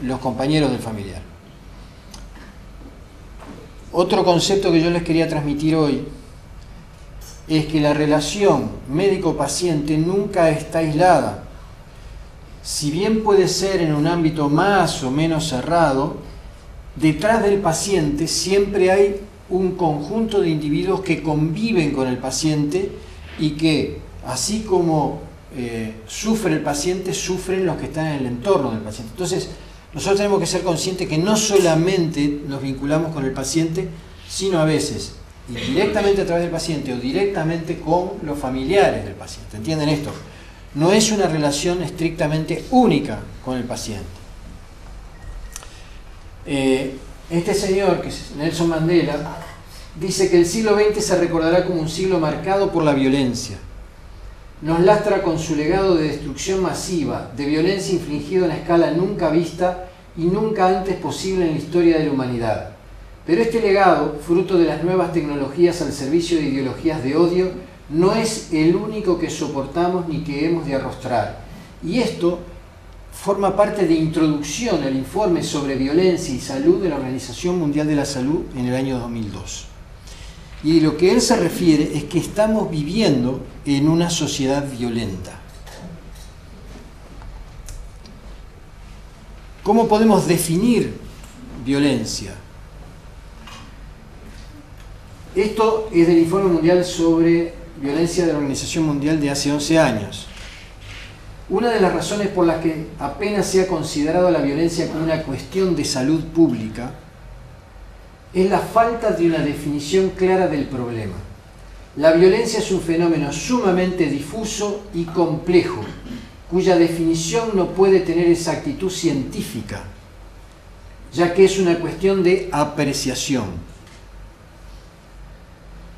los compañeros del familiar. Otro concepto que yo les quería transmitir hoy es que la relación médico-paciente nunca está aislada. Si bien puede ser en un ámbito más o menos cerrado, detrás del paciente siempre hay un conjunto de individuos que conviven con el paciente y que, así como sufre el paciente, sufren los que están en el entorno del paciente. Entonces, nosotros tenemos que ser conscientes que no solamente nos vinculamos con el paciente, sino a veces indirectamente a través del paciente o directamente con los familiares del paciente. ¿Entienden esto? No es una relación estrictamente única con el paciente. Este señor, que es Nelson Mandela, dice que el siglo XX se recordará como un siglo marcado por la violencia. Nos lastra con su legado de destrucción masiva, de violencia infligida a una escala nunca vista y nunca antes posible en la historia de la humanidad. Pero este legado, fruto de las nuevas tecnologías al servicio de ideologías de odio, no es el único que soportamos ni que hemos de arrostrar. Y esto forma parte de introducción al informe sobre violencia y salud de la Organización Mundial de la Salud en el año 2002. Y lo que él se refiere es que estamos viviendo en una sociedad violenta. ¿Cómo podemos definir violencia? Esto es del Informe Mundial sobre Violencia de la Organización Mundial de hace 11 años. Una de las razones por las que apenas se ha considerado la violencia como una cuestión de salud pública es la falta de una definición clara del problema. La violencia es un fenómeno sumamente difuso y complejo, cuya definición no puede tener exactitud científica, ya que es una cuestión de apreciación.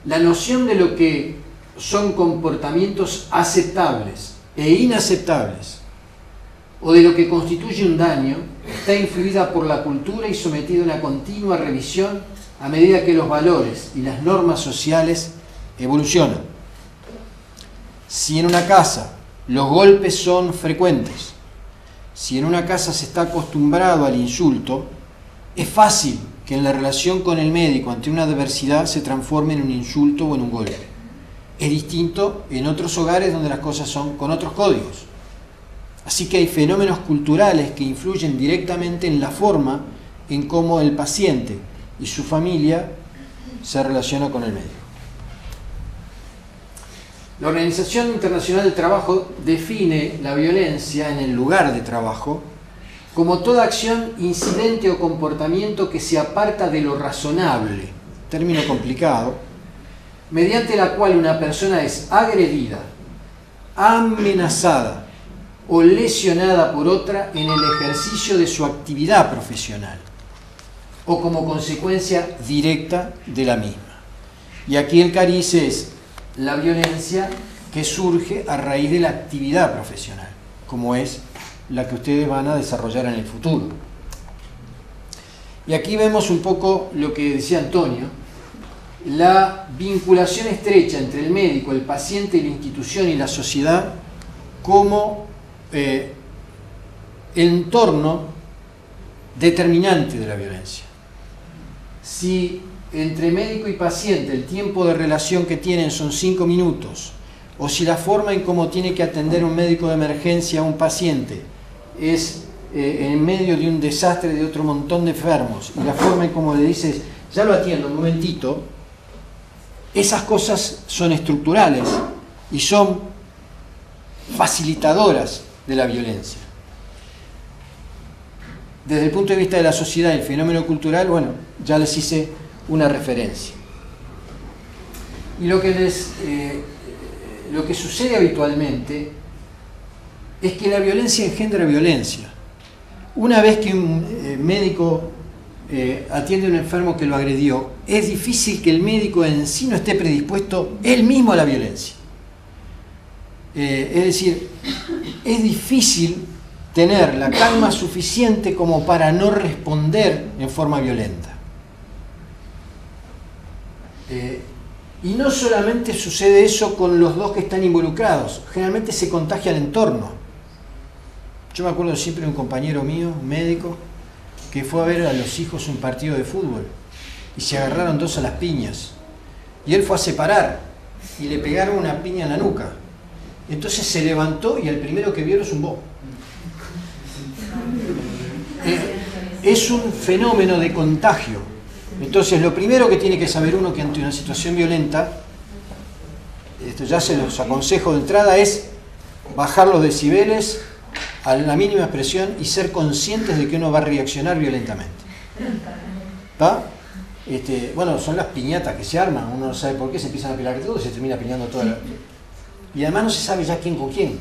La noción de lo que son comportamientos aceptables e inaceptables, o de lo que constituye un daño, está influida por la cultura y sometida a una continua revisión a medida que los valores y las normas sociales evolucionan. Si en una casa los golpes son frecuentes, si en una casa se está acostumbrado al insulto, es fácil que en la relación con el médico ante una adversidad se transforme en un insulto o en un golpe. Es distinto en otros hogares donde las cosas son con otros códigos. Así que hay fenómenos culturales que influyen directamente en la forma en cómo el paciente y su familia se relaciona con el médico. La Organización Internacional del Trabajo define la violencia en el lugar de trabajo como toda acción, incidente o comportamiento que se aparta de lo razonable, término complicado, mediante la cual una persona es agredida, amenazada o lesionada por otra en el ejercicio de su actividad profesional o como consecuencia directa de la misma. Y aquí el cariz es la violencia que surge a raíz de la actividad profesional, como es la que ustedes van a desarrollar en el futuro. Y aquí vemos un poco lo que decía Antonio, la vinculación estrecha entre el médico, el paciente, la institución y la sociedad como entorno determinante de la violencia. Si entre médico y paciente el tiempo de relación que tienen son 5 minutos, o si la forma en cómo tiene que atender un médico de emergencia a un paciente es en medio de un desastre de otro montón de enfermos, y la forma en cómo le dices, ya lo atiendo, un momentito, esas cosas son estructurales y son facilitadoras de la violencia. Desde el punto de vista de la sociedad y el fenómeno cultural, bueno, ya les hice una referencia. Y lo que sucede habitualmente es que la violencia engendra violencia. Una vez que un médico atiende a un enfermo que lo agredió, es difícil que el médico en sí no esté predispuesto él mismo a la violencia. Es decir, es difícil tener la calma suficiente como para no responder en forma violenta. Y no solamente sucede eso con los dos que están involucrados, generalmente se contagia al entorno. Yo me acuerdo siempre de un compañero mío, un médico, que fue a ver a los hijos un partido de fútbol y se agarraron dos a las piñas. Y él fue a separar y le pegaron una piña en la nuca. Entonces se levantó y el primero que vio lo zumbó. Es un fenómeno de contagio. Entonces lo primero que tiene que saber uno que ante una situación violenta, esto ya se los aconsejo de entrada, es bajar los decibeles a la mínima expresión y ser conscientes de que uno va a reaccionar violentamente. ¿Está? Bueno, son las piñatas que se arman, uno no sabe por qué, se empiezan a pelear todo y se termina piñando toda la... Y además no se sabe ya quién con quién.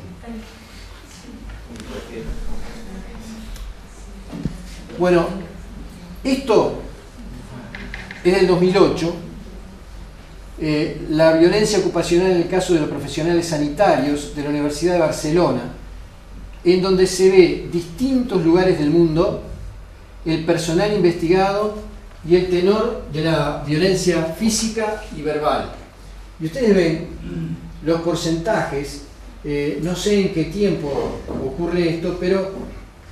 Bueno, esto es del 2008, la violencia ocupacional en el caso de los profesionales sanitarios de la Universidad de Barcelona, en donde se ve distintos lugares del mundo, el personal investigado y el tenor de la violencia física y verbal. Y ustedes ven los porcentajes, no sé en qué tiempo ocurre esto, pero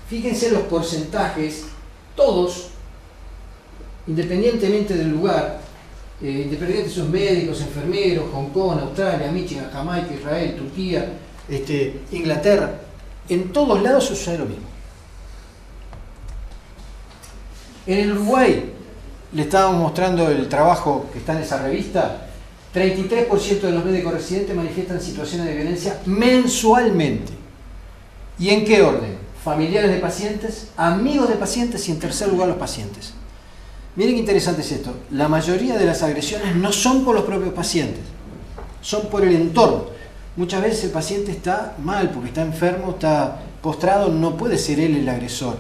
fíjense los porcentajes, todos, independientemente del lugar, independientemente de sus médicos, enfermeros, Hong Kong, Australia, Michigan, Jamaica, Israel, Turquía, Inglaterra, en todos lados sucede lo mismo. En el Uruguay, le estábamos mostrando el trabajo que está en esa revista, 33% de los médicos residentes manifiestan situaciones de violencia mensualmente. ¿Y en qué orden? Familiares de pacientes, amigos de pacientes y en tercer lugar los pacientes. Miren qué interesante es esto. La mayoría de las agresiones no son por los propios pacientes, son por el entorno. Muchas veces el paciente está mal porque está enfermo, está postrado, no puede ser él el agresor,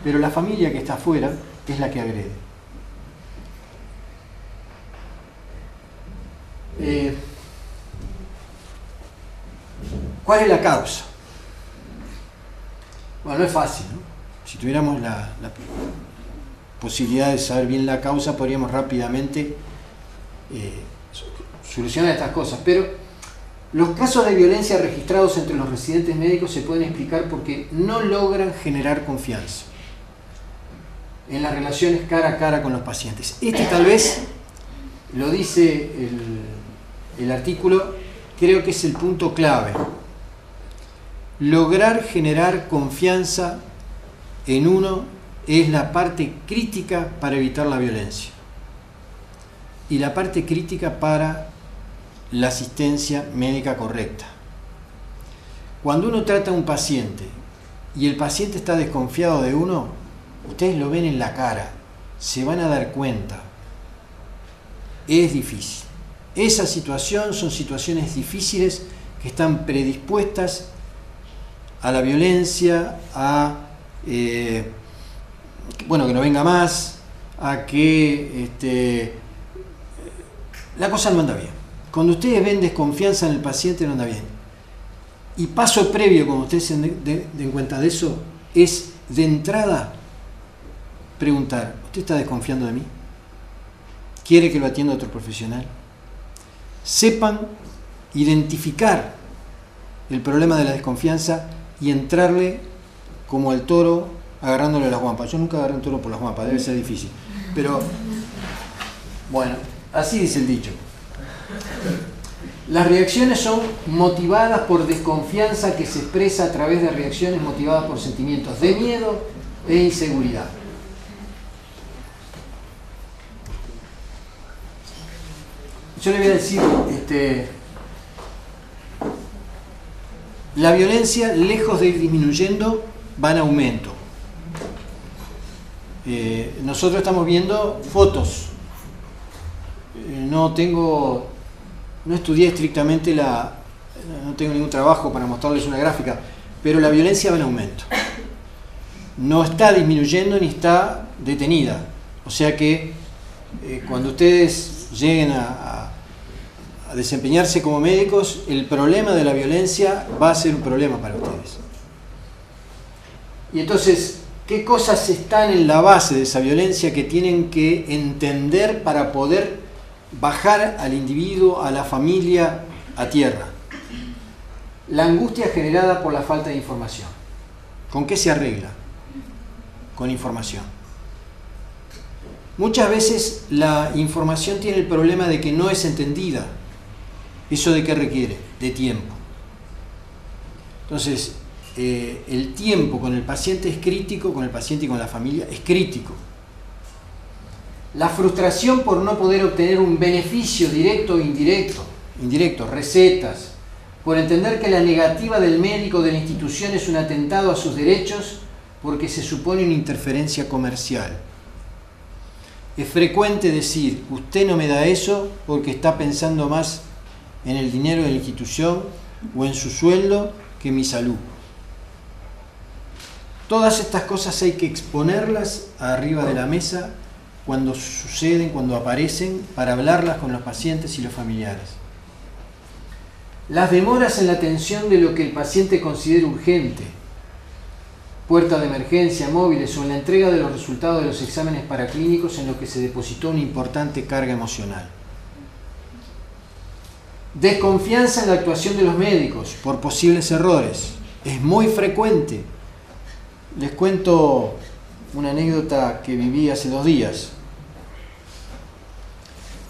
pero la familia que está afuera es la que agrede. ¿Cuál es la causa? Bueno, no es fácil, ¿no? Si tuviéramos la posibilidad de saber bien la causa, podríamos rápidamente solucionar estas cosas, pero los casos de violencia registrados entre los residentes médicos se pueden explicar porque no logran generar confianza en las relaciones cara a cara con los pacientes. Tal vez, lo dice el artículo, creo que es el punto clave. Lograr generar confianza en uno es la parte crítica para evitar la violencia y la parte crítica para la asistencia médica correcta. Cuando uno trata a un paciente y el paciente está desconfiado de uno, ustedes lo ven en la cara, se van a dar cuenta. Es difícil. Esa situación son situaciones difíciles que están predispuestas a la violencia, a bueno, que no venga más, a que la cosa no anda bien. Cuando ustedes ven desconfianza en el paciente, no anda bien. Y paso previo, cuando ustedes se den cuenta de eso, es de entrada preguntar: ¿usted está desconfiando de mí? ¿Quiere que lo atienda otro profesional? Sepan identificar el problema de la desconfianza y entrarle como al toro agarrándole las guampas. Yo nunca agarré un toro por las guampas, debe ser difícil. Pero, bueno, así dice el dicho. Las reacciones son motivadas por desconfianza que se expresa a través de reacciones motivadas por sentimientos de miedo e inseguridad. Yo le voy a decir, la violencia, lejos de ir disminuyendo, va en aumento. Nosotros estamos viendo fotos. No estudié estrictamente no tengo ningún trabajo para mostrarles una gráfica, pero la violencia va en aumento. No está disminuyendo ni está detenida. O sea que cuando ustedes lleguen a desempeñarse como médicos, el problema de la violencia va a ser un problema para ustedes. Y entonces, ¿qué cosas están en la base de esa violencia que tienen que entender para poder bajar al individuo, a la familia, a tierra? La angustia generada por la falta de información. ¿Con qué se arregla? Con información. Muchas veces la información tiene el problema de que no es entendida. ¿Eso de qué requiere? De tiempo. Entonces, el tiempo con el paciente es crítico, con el paciente y con la familia es crítico. La frustración por no poder obtener un beneficio directo o indirecto, recetas, por entender que la negativa del médico o de la institución es un atentado a sus derechos porque se supone una interferencia comercial. Es frecuente decir: usted no me da eso porque está pensando más en el dinero de la institución o en su sueldo que en mi salud. Todas estas cosas hay que exponerlas arriba de la mesa cuando suceden, cuando aparecen, para hablarlas con los pacientes y los familiares. Las demoras en la atención de lo que el paciente considera urgente, puerta de emergencia, móviles o en la entrega de los resultados de los exámenes paraclínicos en los que se depositó una importante carga emocional. Desconfianza en la actuación de los médicos por posibles errores. Es muy frecuente. Les cuento una anécdota que viví hace 2 días.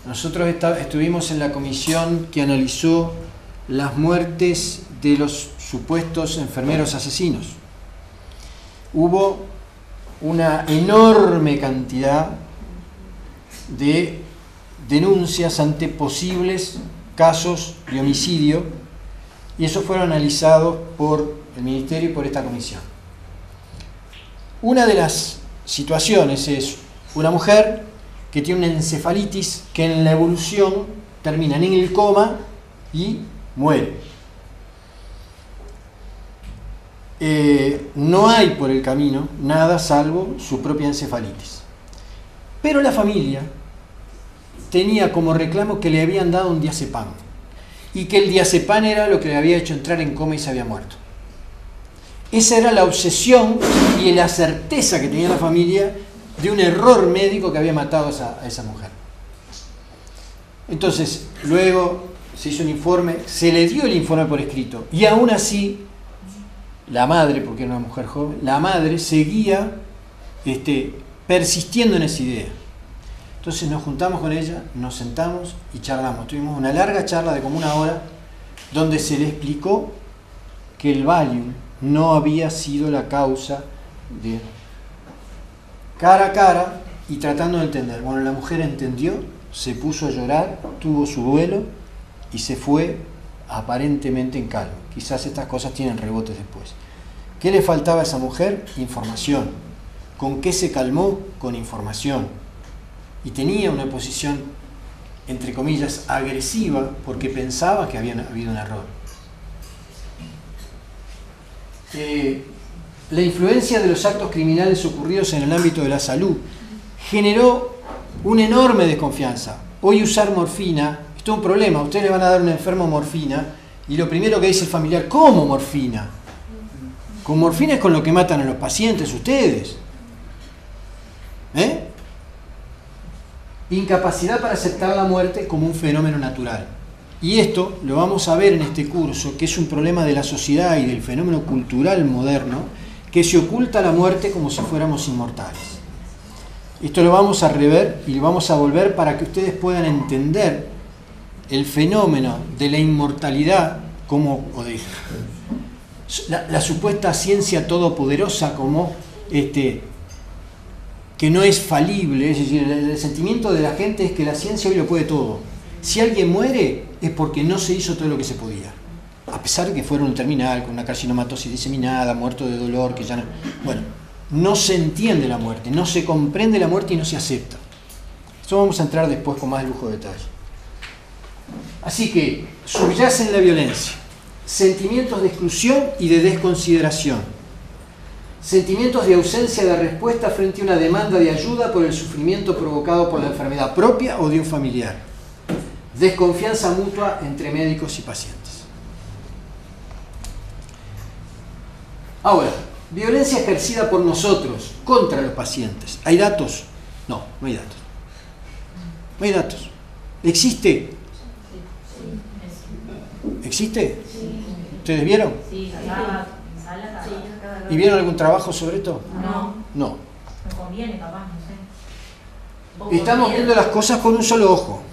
Nosotros estuvimos en la comisión que analizó las muertes de los supuestos enfermeros asesinos. Hubo una enorme cantidad de denuncias ante posibles casos de homicidio, y esos fueron analizados por el Ministerio y por esta comisión. Una de las situaciones es una mujer que tiene una encefalitis que en la evolución termina en el coma y muere. No hay por el camino nada salvo su propia encefalitis. Pero la familia tenía como reclamo que le habían dado un diazepam y que el diazepam era lo que le había hecho entrar en coma y se había muerto. Esa era la obsesión y la certeza que tenía la familia de un error médico que había matado a esa mujer. Entonces, luego se hizo un informe, se le dio el informe por escrito, y aún así la madre, porque era una mujer joven, la madre seguía persistiendo en esa idea. Entonces nos juntamos con ella, nos sentamos y charlamos. Tuvimos una larga charla de como 1 hora, donde se le explicó que el Valium no había sido la causa de... Cara a cara y tratando de entender. Bueno, la mujer entendió, se puso a llorar, tuvo su duelo y se fue aparentemente en calma. Quizás estas cosas tienen rebotes después. ¿Qué le faltaba a esa mujer? Información. ¿Con qué se calmó? Con información. Y tenía una posición, entre comillas, agresiva, porque pensaba que había habido un error. La influencia de los actos criminales ocurridos en el ámbito de la salud generó una enorme desconfianza. Hoy usar morfina, esto es un problema. Ustedes le van a dar a un enfermo morfina y lo primero que dice el familiar, ¿cómo morfina? Con morfina es con lo que matan a los pacientes ustedes. Incapacidad para aceptar la muerte como un fenómeno natural. Y esto lo vamos a ver en este curso, que es un problema de la sociedad y del fenómeno cultural moderno, que se oculta la muerte como si fuéramos inmortales. Esto lo vamos a rever y lo vamos a volver para que ustedes puedan entender el fenómeno de la inmortalidad como, o de la supuesta ciencia todopoderosa como que no es falible. Es decir, el sentimiento de la gente es que la ciencia hoy lo puede todo. Si alguien muere es porque no se hizo todo lo que se podía, a pesar de que fuera un terminal con una carcinomatosis diseminada, muerto de dolor, que ya no... Bueno, no se entiende la muerte, no se comprende la muerte y no se acepta. Esto vamos a entrar después con más lujo de detalle. Así que subyacen la violencia, sentimientos de exclusión y de desconsideración, sentimientos de ausencia de respuesta frente a una demanda de ayuda por el sufrimiento provocado por la enfermedad propia o de un familiar, desconfianza mutua entre médicos y pacientes. Ahora, violencia ejercida por nosotros contra los pacientes. ¿Hay datos? No, no hay datos. No hay datos. ¿Existe? ¿Existe? ¿Ustedes vieron? Sí, ¿Y vieron algún trabajo sobre esto? No. No. Me conviene, capaz, no sé. Estamos viendo las cosas con un solo ojo.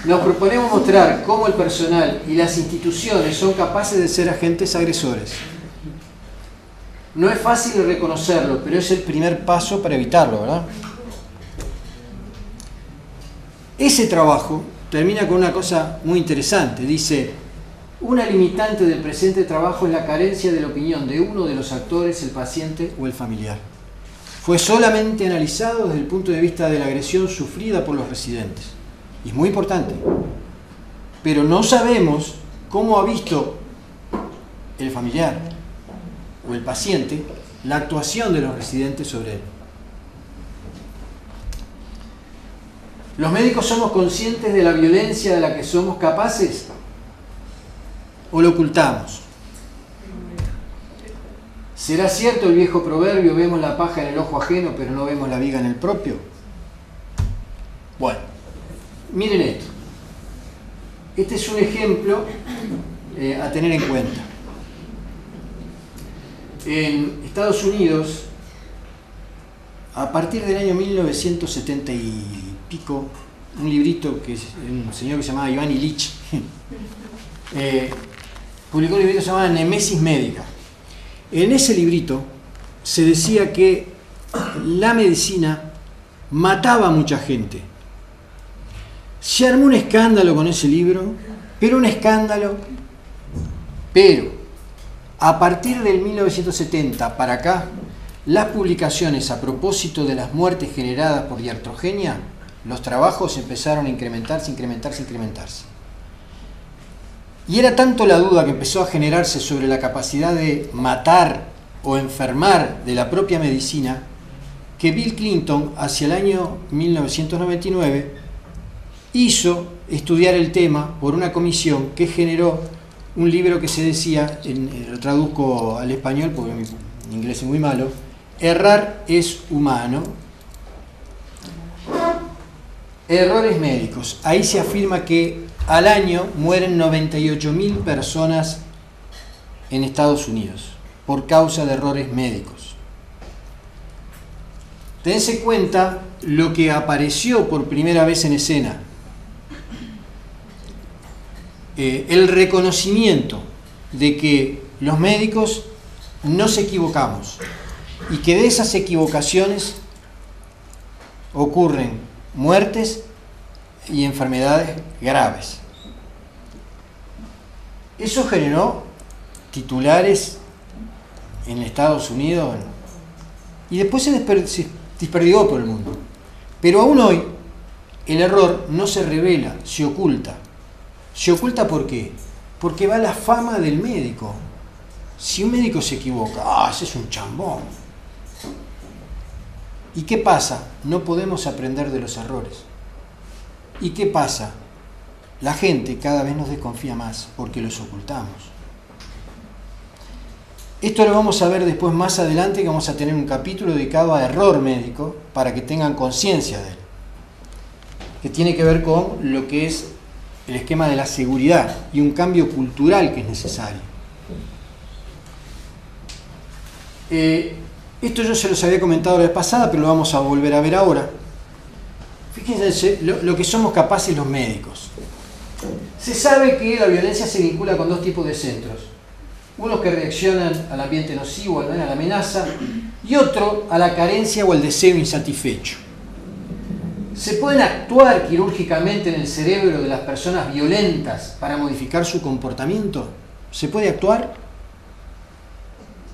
Nos proponemos mostrar cómo el personal y las instituciones son capaces de ser agentes agresores. No es fácil reconocerlo, pero es el primer paso para evitarlo, ¿verdad? Ese trabajo termina con una cosa muy interesante. Dice, una limitante del presente trabajo es la carencia de la opinión de uno de los actores, el paciente o el familiar. Fue solamente analizado desde el punto de vista de la agresión sufrida por los residentes. Y es muy importante. Pero no sabemos cómo ha visto el familiar o el paciente la actuación de los residentes sobre él. ¿Los médicos somos conscientes de la violencia de la que somos capaces? ¿O lo ocultamos? ¿Será cierto el viejo proverbio, vemos la paja en el ojo ajeno, pero no vemos la viga en el propio? Bueno, miren esto. Este es un ejemplo a tener en cuenta. En Estados Unidos, a partir del año 1970 y pico, un librito que es un señor que se llamaba Iván Illich publicó un librito que se llamaba Nemesis Médica. En ese librito se decía que la medicina mataba a mucha gente. Se armó un escándalo con ese libro, pero un escándalo. Pero a partir del 1970 para acá, las publicaciones a propósito de las muertes generadas por iatrogenia, los trabajos empezaron a incrementarse. Y era tanto la duda que empezó a generarse sobre la capacidad de matar o enfermar de la propia medicina, que Bill Clinton, hacia el año 1999, hizo estudiar el tema por una comisión que generó un libro que se decía, lo traduzco al español porque mi inglés es muy malo, Errar es humano, errores médicos. Ahí se afirma que al año mueren 98.000 personas en Estados Unidos por causa de errores médicos. Tense cuenta lo que apareció por primera vez en escena. El reconocimiento de que los médicos nos equivocamos y que de esas equivocaciones ocurren muertes y enfermedades graves. Eso generó titulares en Estados Unidos y después se desperdigó por el mundo. Pero aún hoy el error no se revela, se oculta. ¿Se oculta por qué? Porque va la fama del médico. Si un médico se equivoca, ese es un chambón. ¿Y qué pasa? No podemos aprender de los errores. ¿Y qué pasa? La gente cada vez nos desconfía más porque los ocultamos. Esto lo vamos a ver después más adelante, que vamos a tener un capítulo dedicado a error médico para que tengan conciencia de él, que tiene que ver con lo que es el esquema de la seguridad y un cambio cultural que es necesario. Esto yo se los había comentado la vez pasada, pero lo vamos a volver a ver ahora. Fíjense lo que somos capaces los médicos. Se sabe que la violencia se vincula con dos tipos de centros. Unos que reaccionan al ambiente nocivo, a la amenaza, y otro a la carencia o al deseo insatisfecho. ¿Se pueden actuar quirúrgicamente en el cerebro de las personas violentas para modificar su comportamiento? ¿Se puede actuar?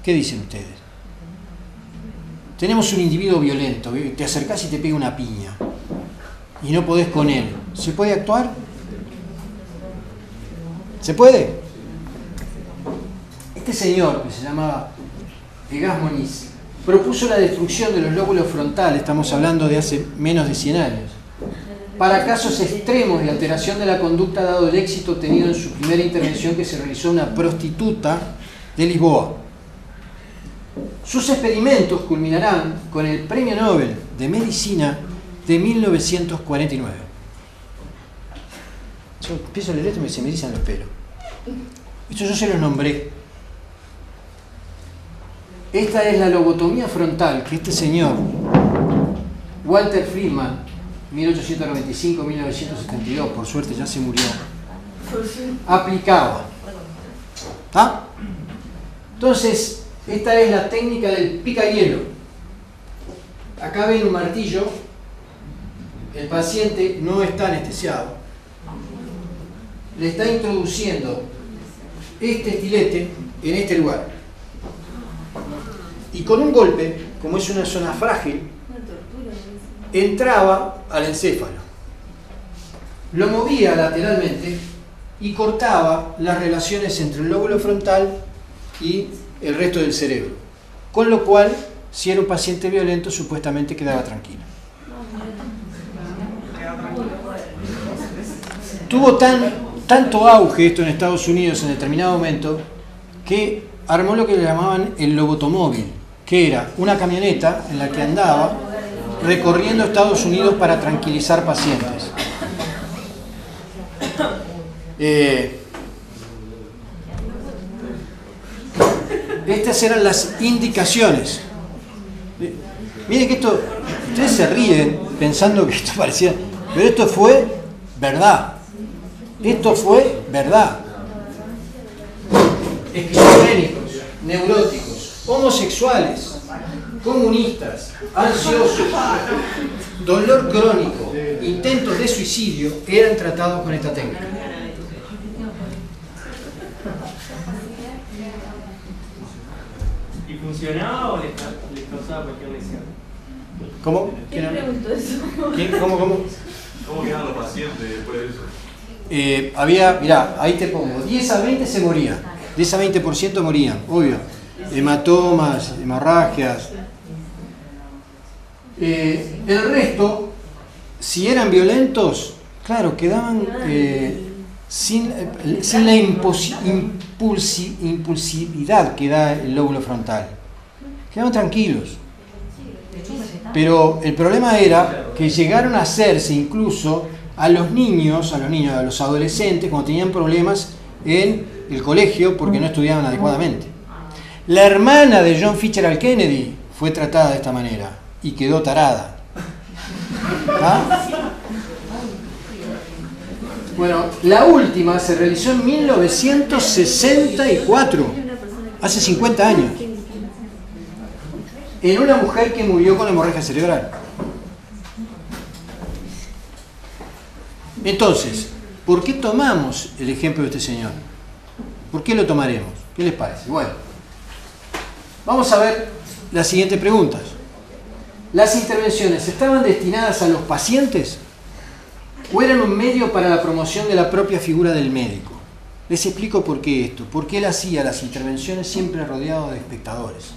¿Qué dicen ustedes? Tenemos un individuo violento, te acercás y te pega una piña y no podés con él. ¿Se puede actuar? ¿Se puede? Este señor, que se llamaba Egas Moniz, propuso la destrucción de los lóbulos frontales, estamos hablando de hace menos de 100 años, para casos extremos de alteración de la conducta, dado el éxito tenido en su primera intervención que se realizó en una prostituta de Lisboa. Sus experimentos culminarán con el Premio Nobel de Medicina de 1949. Yo empiezo a leer esto y se me erizan los pelos. Esto yo se los nombré. Esta es la lobotomía frontal que este señor, Walter Friedman, 1895-1972, por suerte ya se murió, aplicaba. ¿Ah? Entonces, esta es la técnica del picahielo. Acá ven un martillo, el paciente no está anestesiado, le está introduciendo este estilete en este lugar. Y con un golpe, como es una zona frágil, entraba al encéfalo. Lo movía lateralmente y cortaba las relaciones entre el lóbulo frontal y el resto del cerebro. Con lo cual, si era un paciente violento, supuestamente quedaba tranquilo. Tuvo tanto auge esto en Estados Unidos en determinado momento que armó lo que le llamaban el lobotomóvil, que era una camioneta en la que andaba recorriendo Estados Unidos para tranquilizar pacientes. Estas eran las indicaciones. Miren que esto, ustedes se ríen pensando que esto parecía, pero esto fue verdad. Esto fue verdad. Esquizofrénicos, neuróticos, homosexuales, comunistas, ansiosos, dolor crónico, intentos de suicidio eran tratados con esta técnica. ¿Y funcionaba o les causaba cualquier lesión? ¿Cómo? ¿Quién preguntó eso? ¿Cómo? ¿Cómo quedan los pacientes después de eso? Mirá, ahí te pongo, 10 a 20 se morían, 10 a 20% morían, obvio, hematomas, hemorragias. El resto, si eran violentos, claro, quedaban sin la impulsividad que da el lóbulo frontal, quedaban tranquilos. Pero el problema era que llegaron a hacerse incluso a los niños, a los adolescentes, cuando tenían problemas en el colegio porque no estudiaban adecuadamente. La hermana de John Fitzgerald Kennedy fue tratada de esta manera y quedó tarada. ¿Ah? Bueno, la última se realizó en 1964, hace 50 años, en una mujer que murió con hemorragia cerebral. Entonces, ¿por qué tomamos el ejemplo de este señor? ¿Por qué lo tomaremos? ¿Qué les parece? Bueno, vamos a ver las siguientes preguntas. ¿Las intervenciones estaban destinadas a los pacientes o eran un medio para la promoción de la propia figura del médico? Les explico por qué esto. Porque él hacía las intervenciones siempre rodeado de espectadores.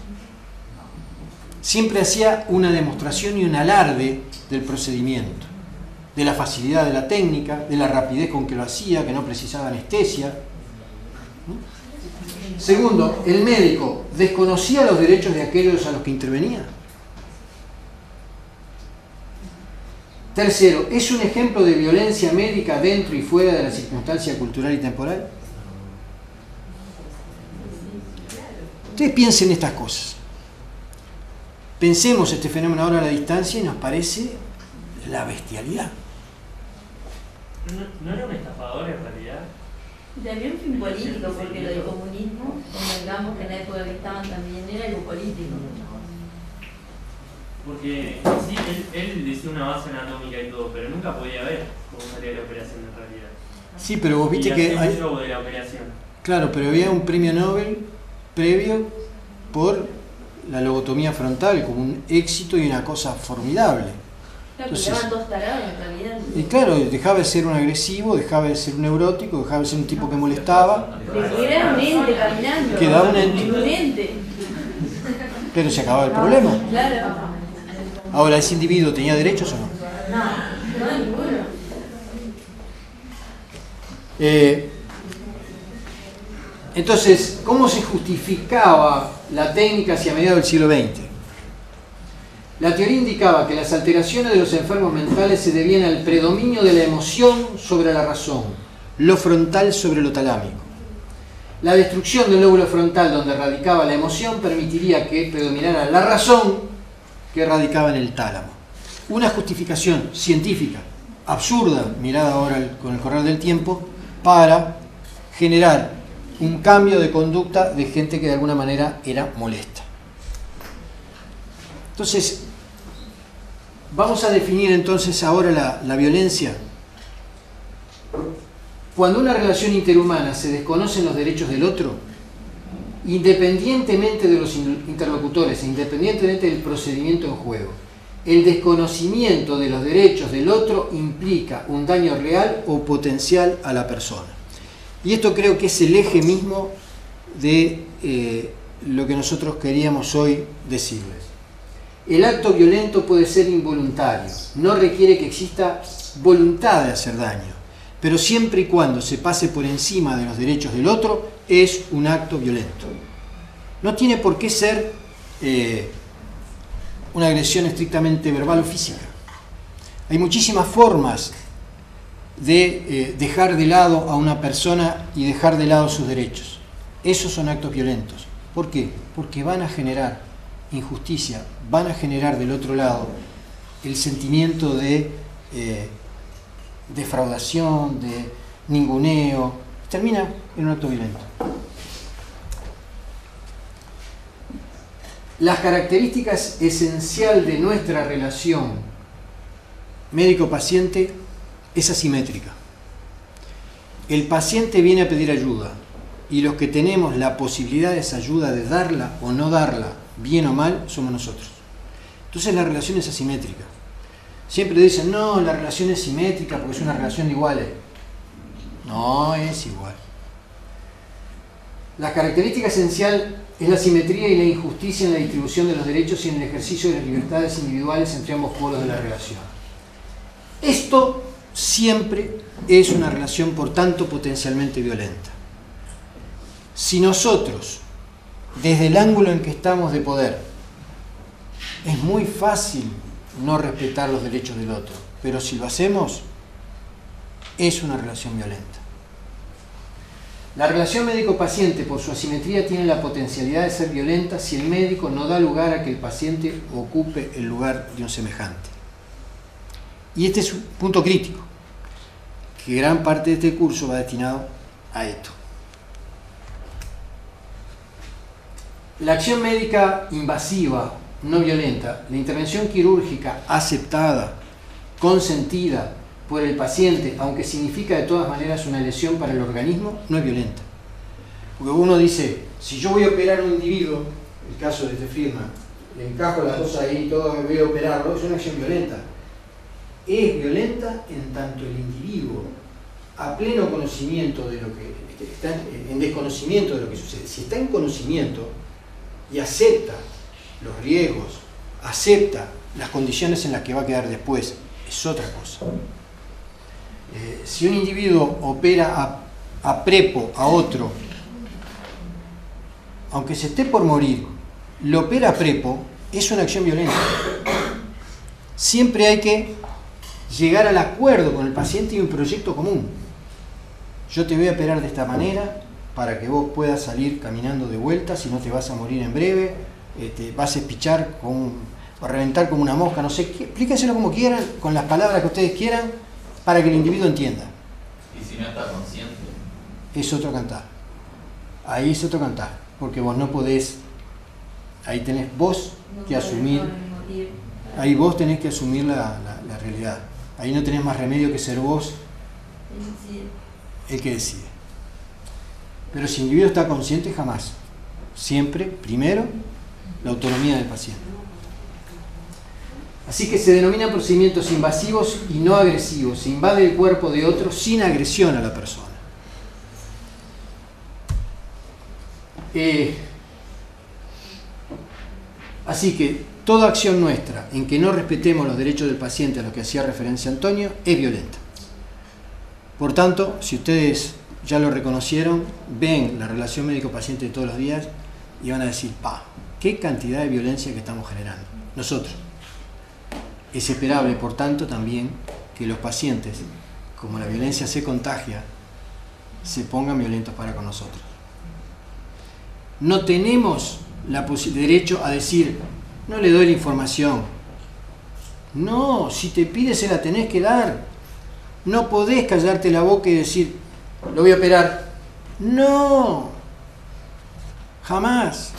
Siempre hacía una demostración y un alarde del procedimiento, de la facilidad de la técnica, de la rapidez con que lo hacía, que no precisaba anestesia. Segundo, el médico desconocía los derechos de aquellos a los que intervenía. Tercero, ¿es un ejemplo de violencia médica dentro y fuera de la circunstancia cultural y temporal? Ustedes piensen estas cosas. Pensemos este fenómeno ahora a la distancia y nos parece la bestialidad. ¿No era un estafador en realidad? También un fin político, porque lo del comunismo, convengamos que en la época que estaban también era algo político. Porque sí, él decía una base anatómica y todo, pero nunca podía ver cómo salía la operación en realidad. Sí, pero vos viste y que hay un show de la operación. Claro, pero había un premio Nobel previo por la lobotomía frontal como un éxito y una cosa formidable. Claro, Entonces, que estaban todos tarados en realidad. y claro, dejaba de ser un agresivo, dejaba de ser un neurótico, dejaba de ser un tipo que molestaba. Era un ente caminando. Quedaba un ente. Un ente. Pero se acababa el problema. Claro. Ahora, ¿ese individuo tenía derechos o no? No, ninguno. Entonces, ¿cómo se justificaba la técnica hacia mediados del siglo XX? La teoría indicaba que las alteraciones de los enfermos mentales se debían al predominio de la emoción sobre la razón, lo frontal sobre lo talámico. La destrucción del lóbulo frontal donde radicaba la emoción permitiría que predominara la razón que radicaba en el tálamo. Una justificación científica, absurda, mirada ahora con el correr del tiempo, para generar un cambio de conducta de gente que de alguna manera era molesta. Entonces, vamos a definir entonces ahora la violencia. Cuando una relación interhumana se desconocen los derechos del otro, independientemente de los interlocutores, independientemente del procedimiento en juego, el desconocimiento de los derechos del otro implica un daño real o potencial a la persona. Y esto creo que es el eje mismo de lo que nosotros queríamos hoy decirles. El acto violento puede ser involuntario, no requiere que exista voluntad de hacer daño, pero siempre y cuando se pase por encima de los derechos del otro, es un acto violento. No tiene por qué ser una agresión estrictamente verbal o física. Hay muchísimas formas de dejar de lado a una persona y dejar de lado sus derechos. Esos son actos violentos. ¿Por qué? Porque van a generar injusticia, van a generar del otro lado el sentimiento de defraudación, de ninguneo. Termina en un acto violento. Las características esenciales de nuestra relación médico-paciente es asimétrica. El paciente viene a pedir ayuda y los que tenemos la posibilidad de esa ayuda, de darla o no darla, bien o mal, somos nosotros. Entonces la relación es asimétrica. Siempre dicen, no, la relación es simétrica porque es una relación de iguales. No es igual. La característica esencial es la simetría y la injusticia en la distribución de los derechos y en el ejercicio de las libertades individuales entre ambos polos de la relación. Esto siempre es una relación, por tanto, potencialmente violenta. Si nosotros, desde el ángulo en que estamos de poder, es muy fácil no respetar los derechos del otro, pero si lo hacemos, es una relación violenta. La relación médico-paciente, por su asimetría, tiene la potencialidad de ser violenta si el médico no da lugar a que el paciente ocupe el lugar de un semejante. Y este es un punto crítico, que gran parte de este curso va destinado a esto. La acción médica invasiva, no violenta, la intervención quirúrgica aceptada, consentida, por el paciente, aunque significa de todas maneras una lesión para el organismo, no es violenta. Porque uno dice, si yo voy a operar a un individuo, el caso de este Friedman, le encajo las cosas ahí y todo, voy a operarlo, es una acción violenta. Es violenta en tanto el individuo, a pleno conocimiento de lo que está, en desconocimiento de lo que sucede. Si está en conocimiento y acepta los riesgos, acepta las condiciones en las que va a quedar después, es otra cosa. Si un individuo opera a prepo a otro, aunque se esté por morir, lo opera a prepo, es una acción violenta. Siempre hay que llegar al acuerdo con el paciente y un proyecto común. Yo te voy a operar de esta manera para que vos puedas salir caminando de vuelta, si no te vas a morir en breve, te vas a espichar o a reventar como una mosca, no sé, explíquenselo como quieran, con las palabras que ustedes quieran, para que el individuo entienda. ¿Y si no está consciente? Es otro cantar. Ahí es otro cantar, porque vos no podés, ahí tenés vos que asumir, ahí vos tenés que asumir la realidad. Ahí no tenés más remedio que ser vos el que decide. Pero si el individuo está consciente, jamás. Siempre, primero, la autonomía del paciente. Así que se denominan procedimientos invasivos y no agresivos. Se invade el cuerpo de otro sin agresión a la persona. Así que toda acción nuestra en que no respetemos los derechos del paciente a los que hacía referencia Antonio es violenta. Por tanto, si ustedes ya lo reconocieron, ven la relación médico-paciente de todos los días y van a decir, qué cantidad de violencia que estamos generando nosotros. Es esperable, por tanto, también que los pacientes, como la violencia se contagia, se pongan violentos para con nosotros. No tenemos derecho a decir, no le doy la información. No, si te pide se la tenés que dar. No podés callarte la boca y decir, lo voy a operar. No, jamás.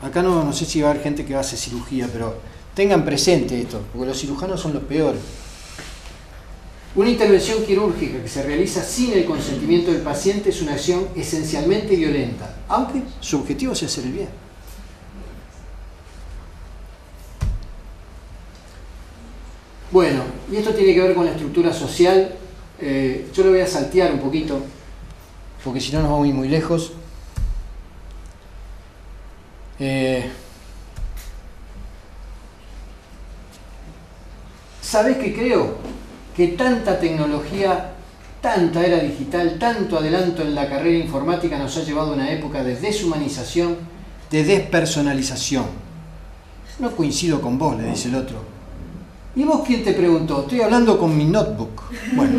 Acá no sé si va a haber gente que va a hacer cirugía, pero tengan presente esto, porque los cirujanos son los peores. Una intervención quirúrgica que se realiza sin el consentimiento del paciente es una acción esencialmente violenta, aunque su objetivo sea hacer el bien. Bueno, y esto tiene que ver con la estructura social. Yo lo voy a saltear un poquito, porque si no nos vamos a ir muy lejos. ¿Sabés qué creo? Que tanta tecnología, tanta era digital, tanto adelanto en la carrera informática nos ha llevado a una época de deshumanización, de despersonalización. No coincido con vos, le dice el otro. ¿Y vos quién te preguntó? Estoy hablando con mi notebook. Bueno,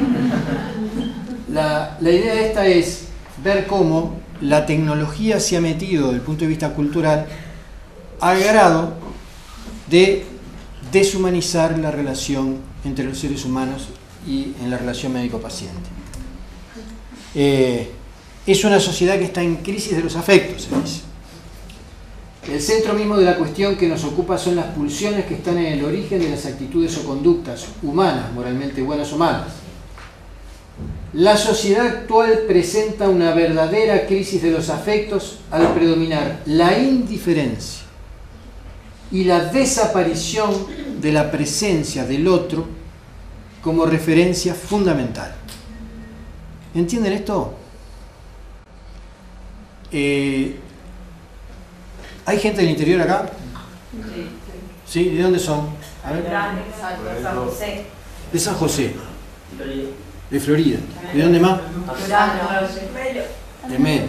la idea esta es ver cómo la tecnología se ha metido desde el punto de vista cultural al grado de deshumanizar la relación entre los seres humanos y en la relación médico-paciente. Es una sociedad que está en crisis de los afectos, se dice. El centro mismo de la cuestión que nos ocupa son las pulsiones que están en el origen de las actitudes o conductas humanas, moralmente buenas o malas. La sociedad actual presenta una verdadera crisis de los afectos al predominar la indiferencia y la desaparición de la presencia del otro como referencia fundamental. ¿Entienden esto? ¿Hay gente del interior acá? Sí. ¿De dónde son? A ver. San José. De San José. De Florida. ¿De dónde más? De Melo.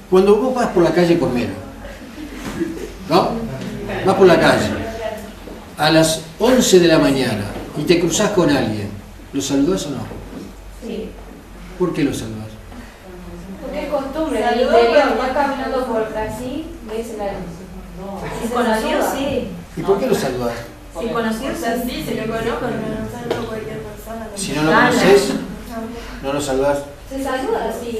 Cuando vos vas por la calle por Melo, ¿no? Vas por la calle a las 11 de la mañana y te cruzás con alguien, ¿lo saludás o no? Sí. ¿Por qué lo saludás? Porque es costumbre, en el interior, vas caminando por así, ves la luz. Si conocido, sí. ¿Y por qué lo saludás? Si conocido, sí, se lo conozco, pero no saludo a cualquier persona. Si no lo conoces, no lo saludás. Se saluda, sí.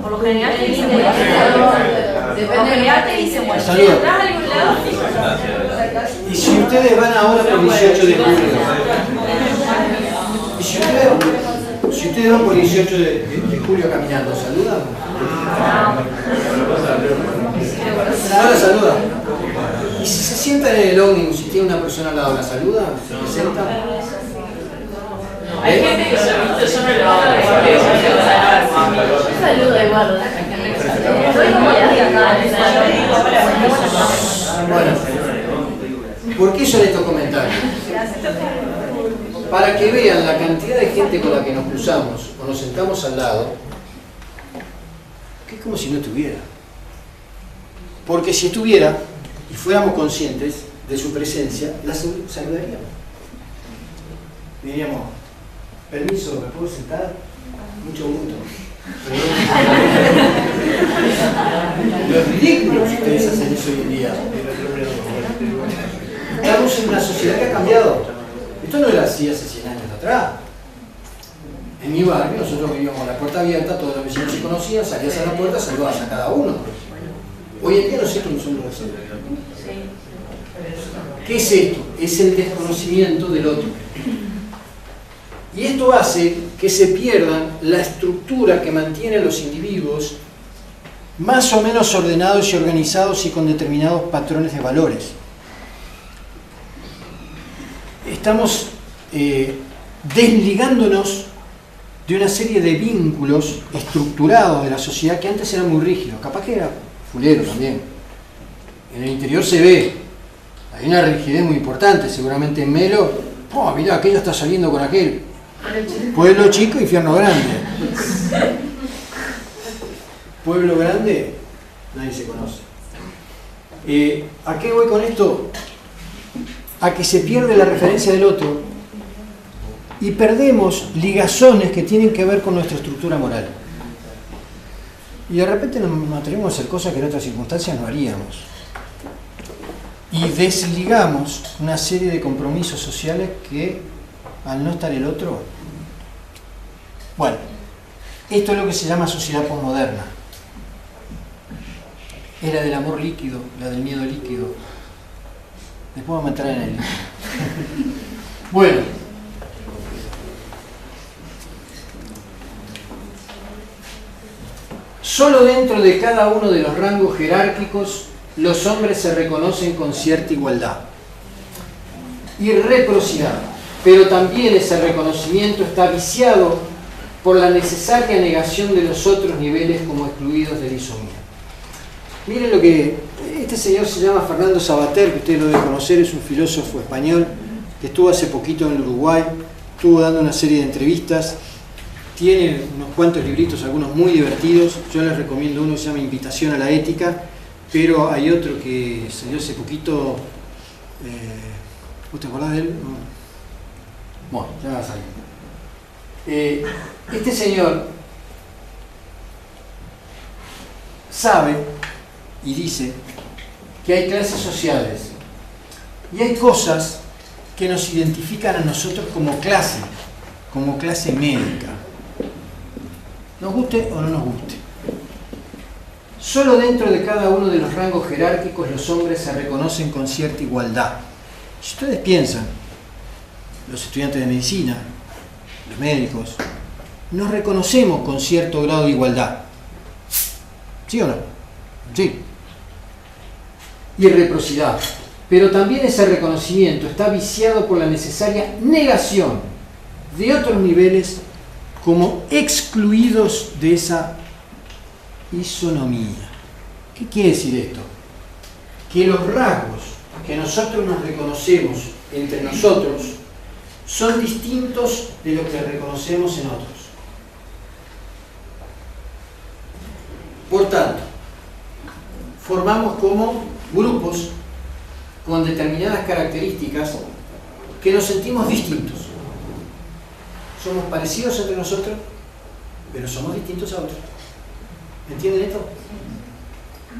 por lo general te dicen, Depende por lo general te dicen, bueno, si Saluda. entras a algún lado, Y si ustedes van ahora por 18 de julio, y si ustedes van por 18 de julio caminando, ¿saludan? No la saludan. Y si se sientan en el ómnibus y tiene una persona al lado, ¿la saluda? ¿Se presenta? Hay gente que se ha visto, yo no lo hago. Saludo, Eduardo. Bueno, ¿por qué son estos comentarios? Para que vean la cantidad de gente con la que nos cruzamos o nos sentamos al lado, que es como si no estuviera. Porque si estuviera y fuéramos conscientes de su presencia, la saludaríamos. Diríamos, permiso, ¿me puedo sentar? Mucho gusto. Los ridículos que ustedes hacen eso hoy en día. Estamos en una sociedad que ha cambiado. Esto no era así hace 100 años atrás. En mi barrio nosotros vivíamos con la puerta abierta, todos los vecinos se conocían, salías a la puerta, saludabas a cada uno. Hoy en día no sé quiénes son los vecinos. ¿Qué es esto? Es el desconocimiento del otro. Y esto hace que se pierdan la estructura que mantiene a los individuos más o menos ordenados y organizados y con determinados patrones de valores. Estamos desligándonos de una serie de vínculos estructurados de la sociedad que antes eran muy rígidos. Capaz que era fulero también. En el interior se ve, hay una rigidez muy importante, seguramente en Melo, oh, mirá, aquello está saliendo con aquel. Pueblo chico, infierno grande. Pueblo grande, nadie se conoce. ¿A qué voy con esto? A que se pierde la referencia del otro y perdemos ligazones que tienen que ver con nuestra estructura moral. Y de repente nos atrevemos a hacer cosas que en otras circunstancias no haríamos. Y desligamos una serie de compromisos sociales que, al no estar el otro... Bueno, esto es lo que se llama sociedad posmoderna. Es la del amor líquido, la del miedo líquido. Después vamos a entrar en el líquido. Bueno. Solo dentro de cada uno de los rangos jerárquicos los hombres se reconocen con cierta igualdad y reciprocidad, pero también ese reconocimiento está viciado por la necesaria negación de los otros niveles como excluidos de la isomía. Miren lo que... Este señor se llama Fernando Savater, que ustedes lo deben conocer, es un filósofo español que estuvo hace poquito en el Uruguay, estuvo dando una serie de entrevistas, tiene unos cuantos libritos, algunos muy divertidos. Yo les recomiendo uno que se llama Invitación a la Ética, pero hay otro que salió hace poquito. ¿Vos te acordás de él? Bueno, ya va a salir. Este señor sabe y dice que hay clases sociales y hay cosas que nos identifican a nosotros como clase médica. Nos guste o no nos guste. Solo dentro de cada uno de los rangos jerárquicos los hombres se reconocen con cierta igualdad. Si ustedes piensan, los estudiantes de medicina, los médicos, nos reconocemos con cierto grado de igualdad. ¿Sí o no? Sí. Y reciprocidad. Pero también ese reconocimiento está viciado por la necesaria negación de otros niveles como excluidos de esa isonomía. ¿Qué quiere decir esto? Que los rasgos que nosotros nos reconocemos entre nosotros son distintos de lo que reconocemos en otros. Por tanto, formamos como grupos con determinadas características que nos sentimos distintos. Somos parecidos entre nosotros, pero somos distintos a otros. ¿Entienden esto?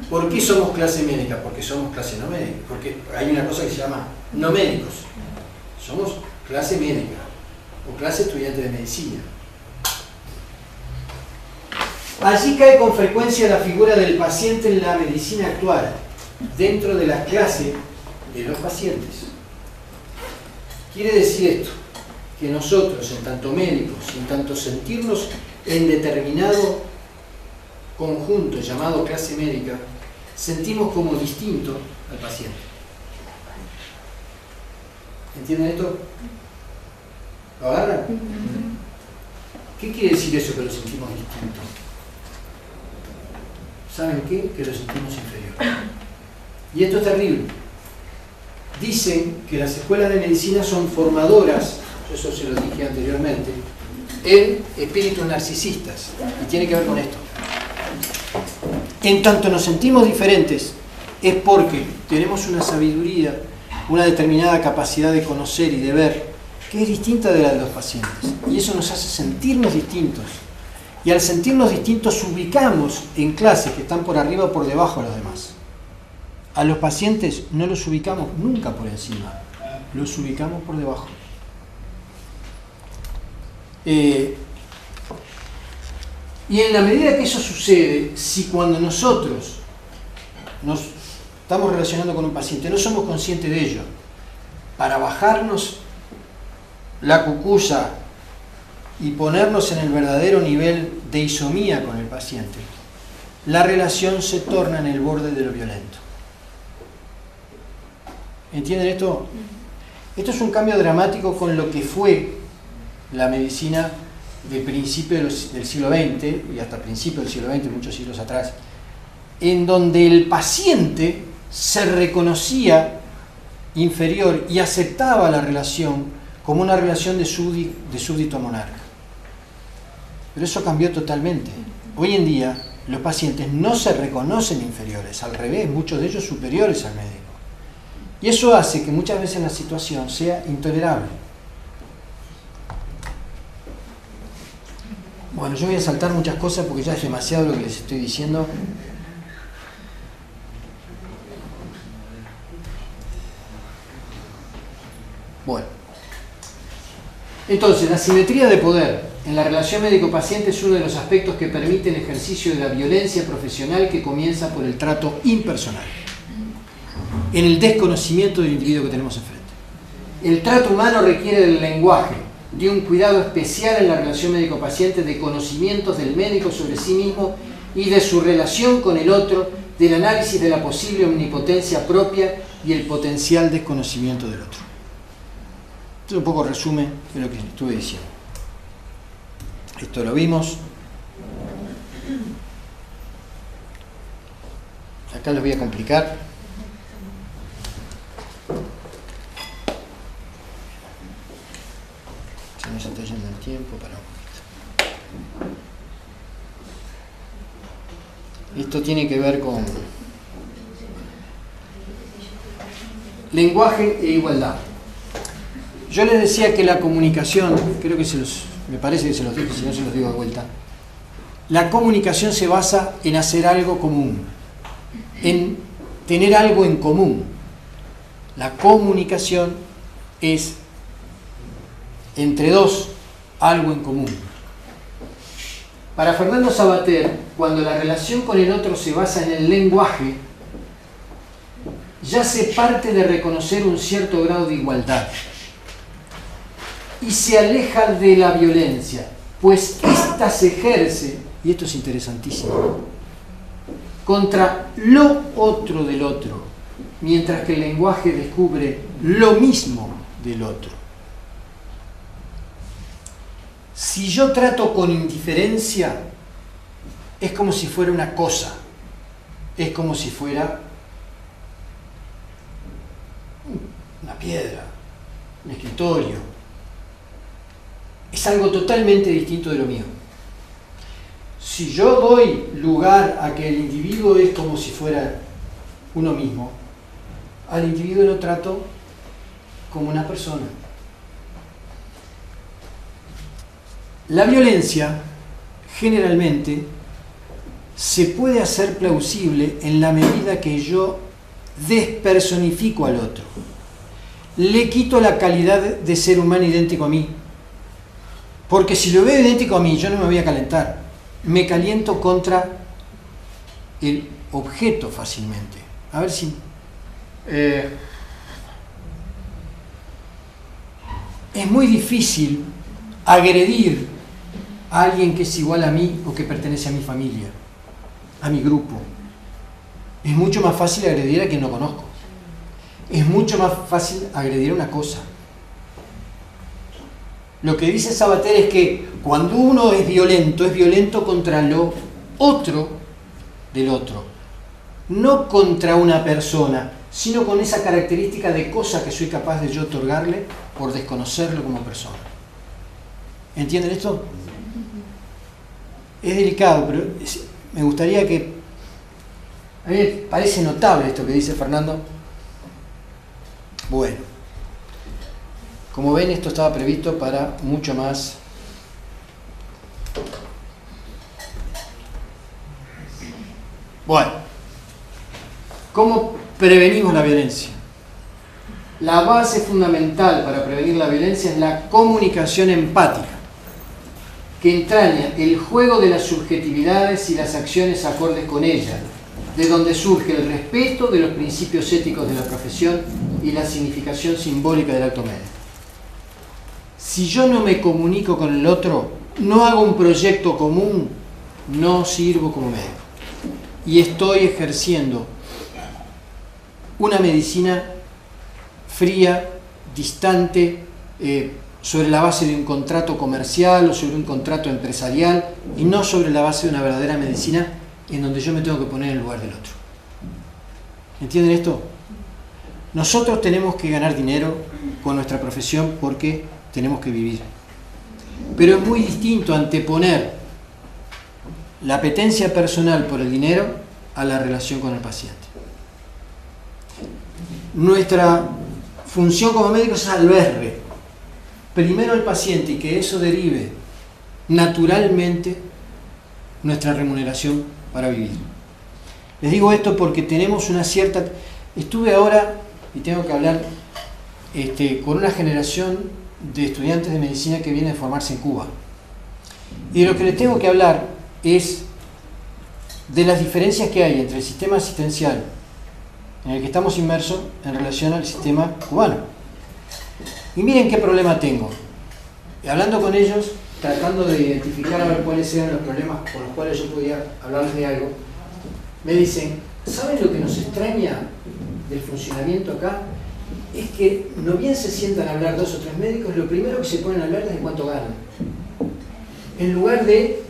¿Por qué somos clase médica? Porque somos clase no médica. Porque hay una cosa que se llama no médicos. Somos clase médica o clase estudiante de medicina. Allí cae con frecuencia la figura del paciente en la medicina actual, dentro de la clase de los pacientes. Quiere decir esto, que nosotros, en tanto médicos, en tanto sentirnos en determinado conjunto llamado clase médica, sentimos como distinto al paciente. ¿Entienden esto? ¿Lo agarran? ¿Qué quiere decir eso, que lo sentimos distinto? ¿Saben qué? Que lo sentimos inferior. Y esto es terrible. Dicen que las escuelas de medicina son formadoras, yo eso se lo dije anteriormente, en espíritus narcisistas. Y tiene que ver con esto. En tanto nos sentimos diferentes, es porque tenemos una sabiduría, una determinada capacidad de conocer y de ver, que es distinta de la de los pacientes. Y eso nos hace sentirnos distintos. Y al sentirnos distintos, ubicamos en clases que están por arriba o por debajo de los demás. A los pacientes no los ubicamos nunca por encima, los ubicamos por debajo. Y en la medida que eso sucede, si cuando nosotros nos estamos relacionando con un paciente no somos conscientes de ello, para bajarnos la cucusa y ponernos en el verdadero nivel de isomía con el paciente, la relación se torna en el borde de lo violento. ¿Entienden esto? Esto es un cambio dramático con lo que fue la medicina de principios del siglo XX y hasta principios del siglo XX, muchos siglos atrás, en donde el paciente se reconocía inferior y aceptaba la relación como una relación de súbdito a monarca. Pero eso cambió totalmente. Hoy en día los pacientes no se reconocen inferiores, al revés, muchos de ellos superiores al médico. Y eso hace que muchas veces la situación sea intolerable. Bueno, yo voy a saltar muchas cosas porque ya es demasiado lo que les estoy diciendo. Bueno. Entonces, la simetría de poder en la relación médico-paciente es uno de los aspectos que permite el ejercicio de la violencia profesional que comienza por el trato impersonal, en el desconocimiento del individuo que tenemos enfrente. El trato humano requiere del lenguaje, de un cuidado especial en la relación médico-paciente, de conocimientos del médico sobre sí mismo y de su relación con el otro, del análisis de la posible omnipotencia propia y el potencial desconocimiento del otro. Esto es un poco resumen de lo que estuve diciendo. Esto lo vimos. Acá los voy a complicar. Se nos está yendo el tiempo para un poquito. Esto tiene que ver con lenguaje e igualdad. Yo les decía que la comunicación, creo que me parece que se los dije, si no se los digo de vuelta, la comunicación se basa en hacer algo común, en tener algo en común. La comunicación es entre dos algo en común. Para Fernando Savater, cuando la relación con el otro se basa en el lenguaje, ya se parte de reconocer un cierto grado de igualdad y se aleja de la violencia, pues ésta se ejerce, y esto es interesantísimo, contra lo otro del otro, mientras que el lenguaje descubre lo mismo del otro. Si yo trato con indiferencia, es como si fuera una cosa, es como si fuera una piedra, un escritorio. Es algo totalmente distinto de lo mío. Si yo doy lugar a que el individuo es como si fuera uno mismo, al individuo lo trato como una persona. La violencia generalmente se puede hacer plausible en la medida que yo despersonifico al otro. Le quito la calidad de ser humano idéntico a mí. Porque si lo veo idéntico a mí, yo no me voy a calentar. Me caliento contra el objeto fácilmente. A ver si... es muy difícil agredir a alguien que es igual a mí o que pertenece a mi familia, a mi grupo. Es mucho más fácil agredir a quien no conozco. Es mucho más fácil agredir a una cosa. Lo que dice Sabater es que cuando uno es violento contra lo otro del otro. No contra una persona, sino con esa característica de cosa que soy capaz de yo otorgarle por desconocerlo como persona. ¿Entienden esto? Es delicado, pero me gustaría que... A mí me parece notable esto que dice Fernando. Bueno, como ven, esto estaba previsto para mucho más. Bueno, ¿cómo prevenimos la violencia? La base fundamental para prevenir la violencia es la comunicación empática, que entraña el juego de las subjetividades y las acciones acordes con ella, de donde surge el respeto de los principios éticos de la profesión y la significación simbólica del acto médico. Si yo no me comunico con el otro, no hago un proyecto común, no sirvo como médico. Y estoy ejerciendo una medicina fría, distante, sobre la base de un contrato comercial o sobre un contrato empresarial, y no sobre la base de una verdadera medicina en donde yo me tengo que poner en el lugar del otro. ¿Entienden esto? Nosotros tenemos que ganar dinero con nuestra profesión porque tenemos que vivir. Pero es muy distinto anteponer la apetencia personal por el dinero a la relación con el paciente. Nuestra función como médicos es albergue primero al paciente y que eso derive naturalmente nuestra remuneración para vivir. Les digo esto porque tenemos una cierta... Estuve ahora, y tengo que hablar con una generación de estudiantes de medicina que vienen a formarse en Cuba. Y de lo que les tengo que hablar es de las diferencias que hay entre el sistema asistencial en el que estamos inmersos en relación al sistema cubano. Y miren qué problema tengo. Y hablando con ellos, tratando de identificar a ver cuáles eran los problemas por los cuales yo podía hablarles de algo, me dicen, ¿saben lo que nos extraña del funcionamiento acá? Es que no bien se sientan a hablar 2 o 3 médicos, lo primero que se ponen a hablar es de cuánto ganan, en lugar de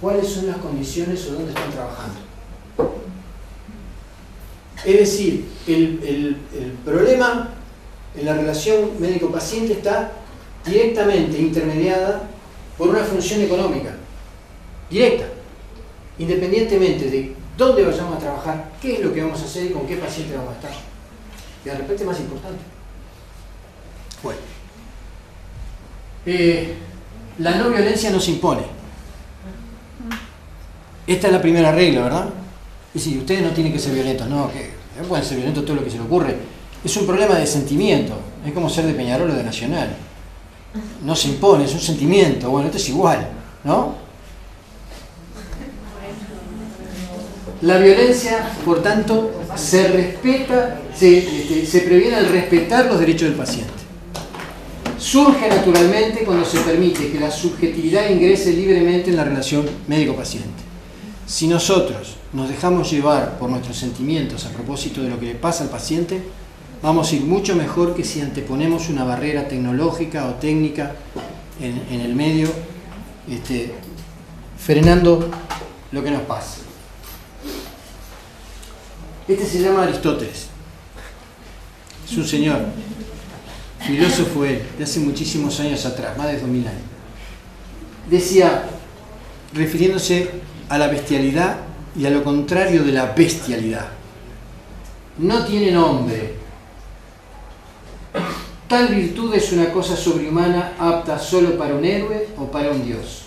cuáles son las condiciones o dónde están trabajando. Es decir, el problema en la relación médico-paciente está directamente intermediada por una función económica, directa, independientemente de dónde vayamos a trabajar, qué es lo que vamos a hacer y con qué paciente vamos a estar. Y de repente más importante. Bueno, la no violencia no se impone. Esta es la primera regla, ¿verdad? Es decir, ustedes no tienen que ser violentos, no, que pueden ser violentos todo lo que se les ocurre. Es un problema de sentimiento, es como ser de Peñarol o de Nacional. No se impone, es un sentimiento. Bueno, esto es igual, ¿no? La violencia, por tanto, se respeta, se previene al respetar los derechos del paciente. Surge naturalmente cuando se permite que la subjetividad ingrese libremente en la relación médico-paciente. Si nosotros nos dejamos llevar por nuestros sentimientos a propósito de lo que le pasa al paciente, vamos a ir mucho mejor que si anteponemos una barrera tecnológica o técnica en el medio, frenando lo que nos pasa. Este se llama Aristóteles. Es un señor, filósofo él, de hace muchísimos años atrás, más de 2000 años. Decía, refiriéndose a la bestialidad y a lo contrario de la bestialidad: no tiene nombre. Tal virtud es una cosa sobrehumana apta solo para un héroe o para un dios.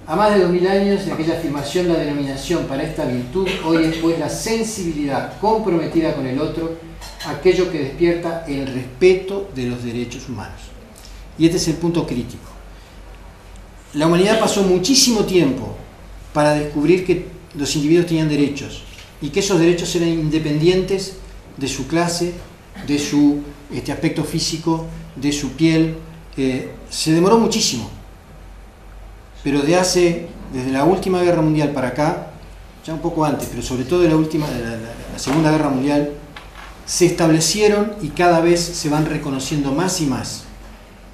A más de 2000 años de aquella afirmación, la denominación para esta virtud hoy es pues la sensibilidad comprometida con el otro, aquello que despierta el respeto de los derechos humanos. Y este es el punto crítico. La humanidad pasó muchísimo tiempo para descubrir que los individuos tenían derechos y que esos derechos eran independientes de su clase, de su este aspecto físico de su piel. Se demoró muchísimo, pero desde la última guerra mundial para acá, ya un poco antes, pero sobre todo de la Segunda Guerra Mundial, se establecieron y cada vez se van reconociendo más y más.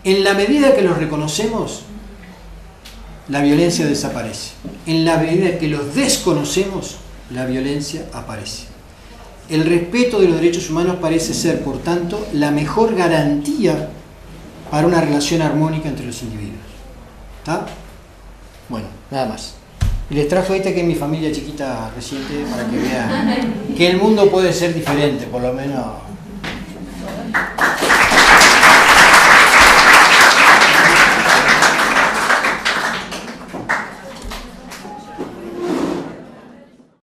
En la medida que los reconocemos, la violencia desaparece. En la medida que los desconocemos, la violencia aparece. El respeto de los derechos humanos parece ser, por tanto, la mejor garantía para una relación armónica entre los individuos. ¿Está? Bueno, nada más. Y les trajo esta que es mi familia chiquita reciente para que vean que el mundo puede ser diferente, por lo menos